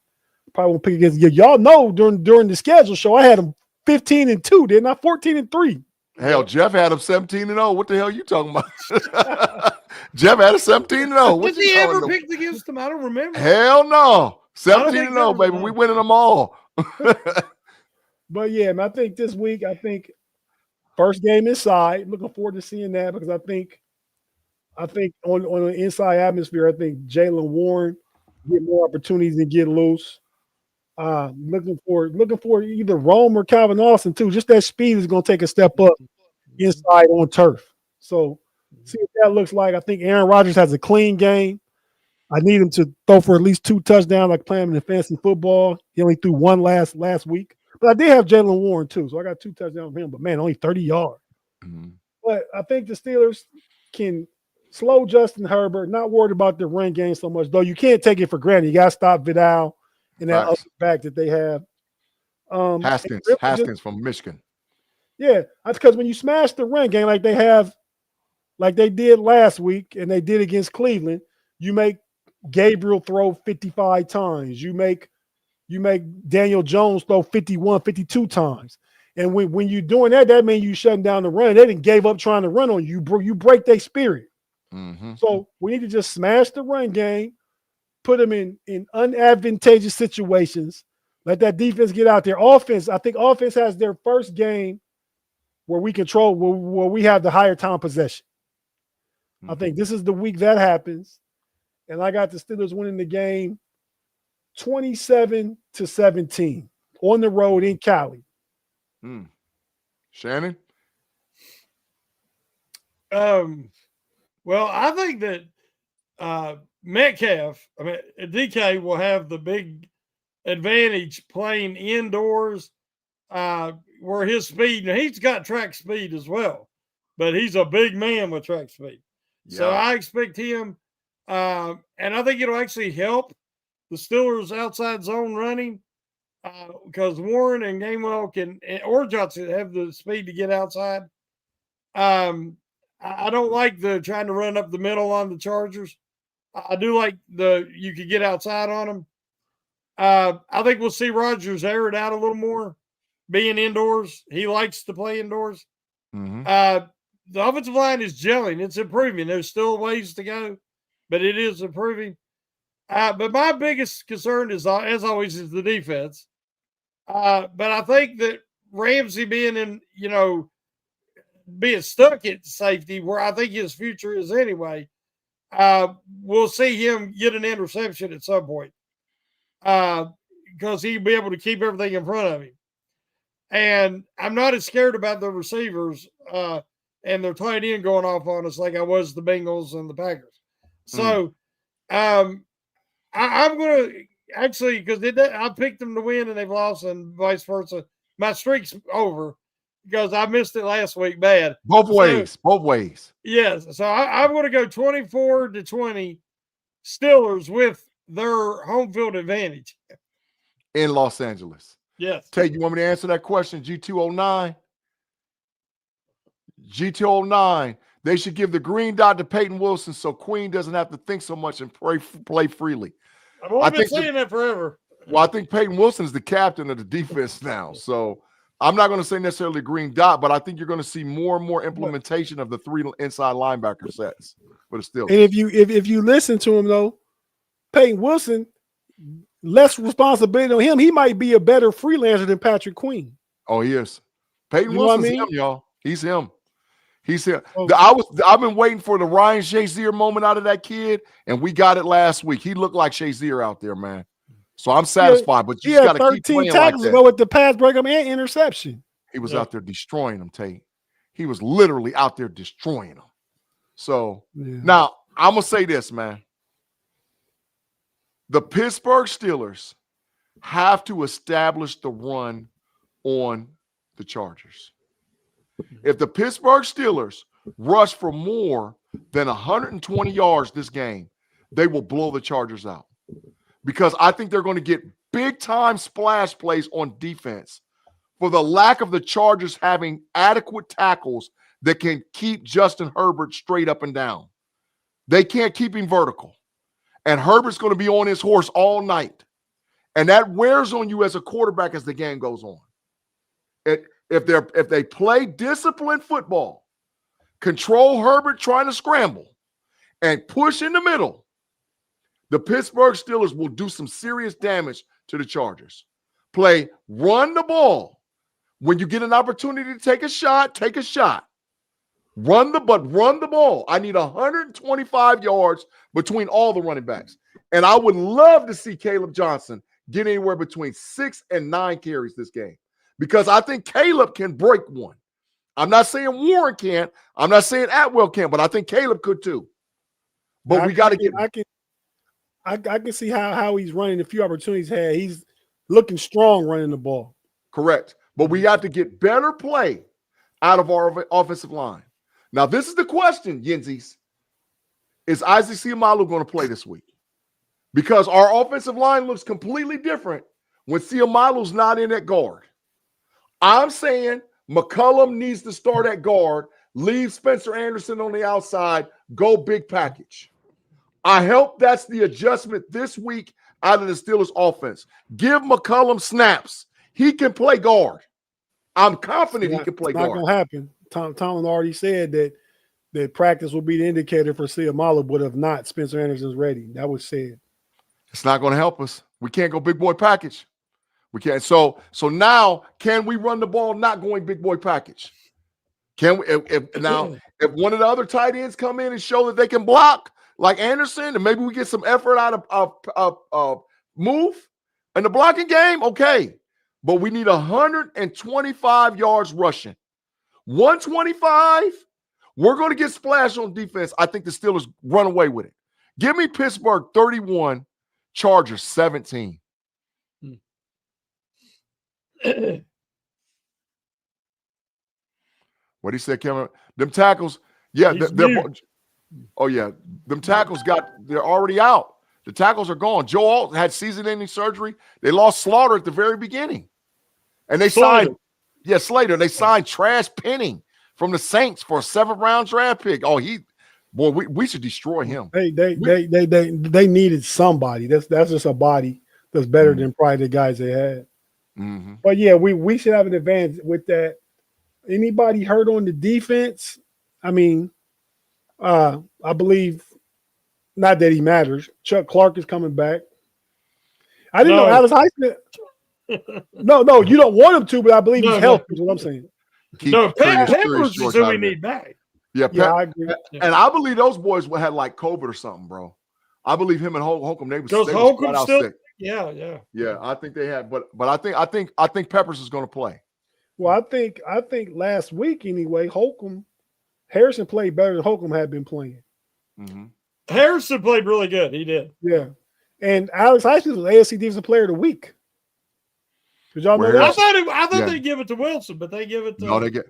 Probably won't pick against you. Y'all know during the schedule show, I had him 15-2, didn't I? 14-3. Hell, Jeff had him 17-0. What the hell are you talking about? Jeff had a 17-0. Did he ever picked against them? I don't remember. Hell no. 17-0, baby. We winning them all. But yeah, man, I think this week, first game inside. Looking forward to seeing that because I think on an inside atmosphere, I think Jaylen Warren get more opportunities and get loose. Looking for either Rome or Calvin Austin too. Just that speed is going to take a step up inside on turf. So see what that looks like. I think Aaron Rodgers has a clean game. I need him to throw for at least 2 touchdowns like playing in fantasy football. He only threw one last week. But I did have Jaylen Warren too, so I got 2 touchdowns from him. But man, only 30 yards. But I think the Steelers can slow Justin Herbert. Not worried about the run game so much, though. You can't take it for granted. You got to stop Vidal and that other back that they have. Haskins from Michigan. Yeah, that's because when you smash the run game like they did last week and they did against Cleveland, you make Gabriel throw 55 times. You make Daniel Jones throw 51, 52 times. And when you're doing that, that means you shutting down the run. They didn't gave up trying to run on you. You break their spirit. So we need to just smash the run game, put them in unadvantageous situations, let that defense get out there. Offense, I think offense has their first game where we control, where we have the higher time possession. I think this is the week that happens. And I got the Steelers winning the game 27-17 on the road in Cali. Shannon? Well, I think that Metcalf, DK will have the big advantage playing indoors where his speed, and he's got track speed as well, but he's a big man with track speed. Yeah. So I expect him, and I think it'll actually help the Steelers' outside zone running because Warren and Gainwell or Johnson have the speed to get outside. I don't like the trying to run up the middle on the Chargers. I do like you could get outside on them. I think we'll see Rodgers air it out a little more, being indoors. He likes to play indoors. The offensive line is gelling. It's improving. There's still ways to go, but it is improving. But my biggest concern is, as always, is the defense. But I think that Ramsey being stuck at safety, where I think his future is anyway, we'll see him get an interception at some point because he'll be able to keep everything in front of him. And I'm not as scared about the receivers and their tight end going off on us like I was the Bengals and the Packers. So I'm going to actually, because I picked them to win and they've lost and vice versa. My streak's over because I missed it last week bad. Both ways. Yes. So I'm going to go 24-20 Steelers with their home field advantage. In Los Angeles. Yes. Tate, you want me to answer that question? G209? G209. They should give the green dot to Peyton Wilson so Queen doesn't have to think so much and play freely. I've only been saying that forever. Well, I think Peyton Wilson is the captain of the defense now. So I'm not going to say necessarily green dot, but I think you're going to see more and more implementation of the 3 inside linebacker sets for the Steelers. And if you listen to him, though, Peyton Wilson, less responsibility on him. He might be a better freelancer than Patrick Queen. Oh, he is. Peyton Wilson's him, y'all. He's him. He's here. I've been waiting for the Ryan Shazier moment out of that kid, and we got it last week. He looked like Shazier out there, man. So I'm satisfied. But you just got to keep playing tackles like to go with the pass breakup and interception. He was out there destroying them, Tate. He was literally out there destroying them. So now I'm gonna say this, man. The Pittsburgh Steelers have to establish the run on the Chargers. If the Pittsburgh Steelers rush for more than 120 yards this game, they will blow the Chargers out. Because I think they're going to get big-time splash plays on defense for the lack of the Chargers having adequate tackles that can keep Justin Herbert straight up and down. They can't keep him vertical. And Herbert's going to be on his horse all night. And that wears on you as a quarterback as the game goes on. If they play disciplined football, control Herbert trying to scramble, and push in the middle, the Pittsburgh Steelers will do some serious damage to the Chargers. Run the ball. When you get an opportunity to take a shot, take a shot. Run the ball. I need 125 yards between all the running backs. And I would love to see Caleb Johnson get anywhere between 6 and 9 carries this game. Because I think Caleb can break one. I'm not saying Warren can't. I'm not saying Atwell can't, but I think Caleb could too. But we got to get. I can see how he's running a few opportunities had. He's looking strong running the ball. Correct. But we have to get better play out of our offensive line. Now, this is the question, Yenzies. Is Isaac Seumalo going to play this week? Because our offensive line looks completely different when Seumalo's not in at guard. I'm saying McCullum needs to start at guard, leave Spencer Anderson on the outside, go big package. I hope that's the adjustment this week out of the Steelers offense. Give McCullum snaps. He can play guard. I'm confident he can play guard. It's not going to happen. Tomlin already said that practice will be the indicator for Seumalo, but if not, Spencer Anderson's ready. That was said. It's not going to help us. We can't go big boy package. We can't. So now, can we run the ball not going big boy package? Can we? If one of the other tight ends come in and show that they can block like Anderson, and maybe we get some effort out of move in the blocking game, okay. But we need 125 yards rushing. 125, we're going to get splashed on defense. I think the Steelers run away with it. Give me Pittsburgh 31, Chargers 17. What he said, Kevin? Them tackles, yeah, them tackles they're already out. The tackles are gone. Joe Alt had season-ending surgery. They lost Slaughter at the very beginning. And they signed Slater. They signed Trash Penning from the Saints for a 7th-round draft pick. Oh, we should destroy him. They needed somebody. That's just a body that's better than probably the guys they had. Mm-hmm. But yeah, we should have an advantage with that. Anybody hurt on the defense? I mean, I believe not that he matters. Chuck Clark is coming back. I didn't know Alex Highsmith. No, you don't want him to, but I believe he's healthy. Is what I'm saying. Peppers is who we need back. Yeah, I agree. And I believe those boys had like COVID or something, bro. I believe him and Holcomb. They was out sick. Yeah. I think they had, but I think Peppers is going to play. Well, I think last week anyway, Harrison played better than Holcomb had been playing. Mm-hmm. Harrison played really good. He did. Yeah, and Alex Highsmith was AFC Defensive Player of the Week. Did y'all know that? I thought they give it to Wilson, but they give it to. No, they get.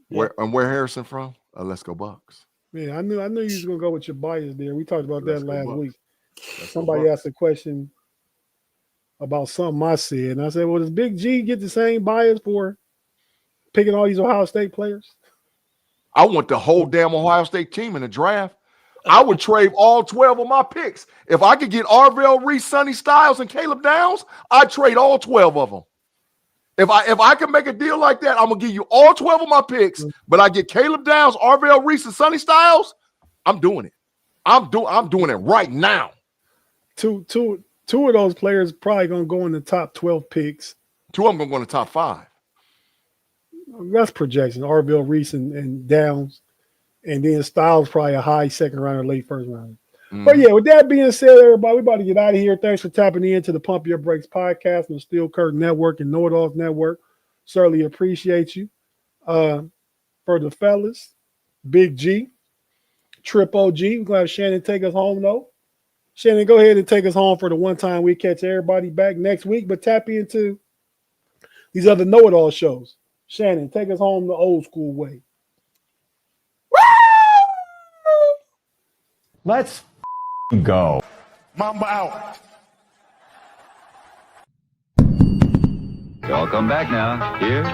Where Harrison from? Let's go Bucks. Yeah, I knew you was gonna go with your bias there. We talked about that last week. Somebody asked a question about something I said, and I said, "Well, does Big G get the same bias for picking all these Ohio State players?" I want the whole damn Ohio State team in the draft. I would trade all 12 of my picks. If I could get Arvell Reese, Sonny Styles, and Caleb Downs, I'd trade all 12 of them. If I can make a deal like that, I'm gonna give you all 12 of my picks, but I get Caleb Downs, Arvell Reese, and Sonny Styles. I'm doing it. I'm doing it right now. Two of those players probably gonna go in the top 12 picks. 2 of them gonna go in the top 5. That's projection. Arvell Reese and Downs. And then Styles probably a high second rounder, late first rounder. But yeah, with that being said, everybody, we about to get out of here. Thanks for tapping in to the Pump Your Brakes podcast on the Steel Curtain Network and KnoItAllz Network. Certainly appreciate you. For the fellas, Big G, Trip OG. We're going to have Shannon take us home, though. Shannon, go ahead and take us home for the one time we catch everybody back next week, but tap into these other know-it-all shows. Shannon, take us home the old school way. Let's go. Mamba out. Y'all come back now. Here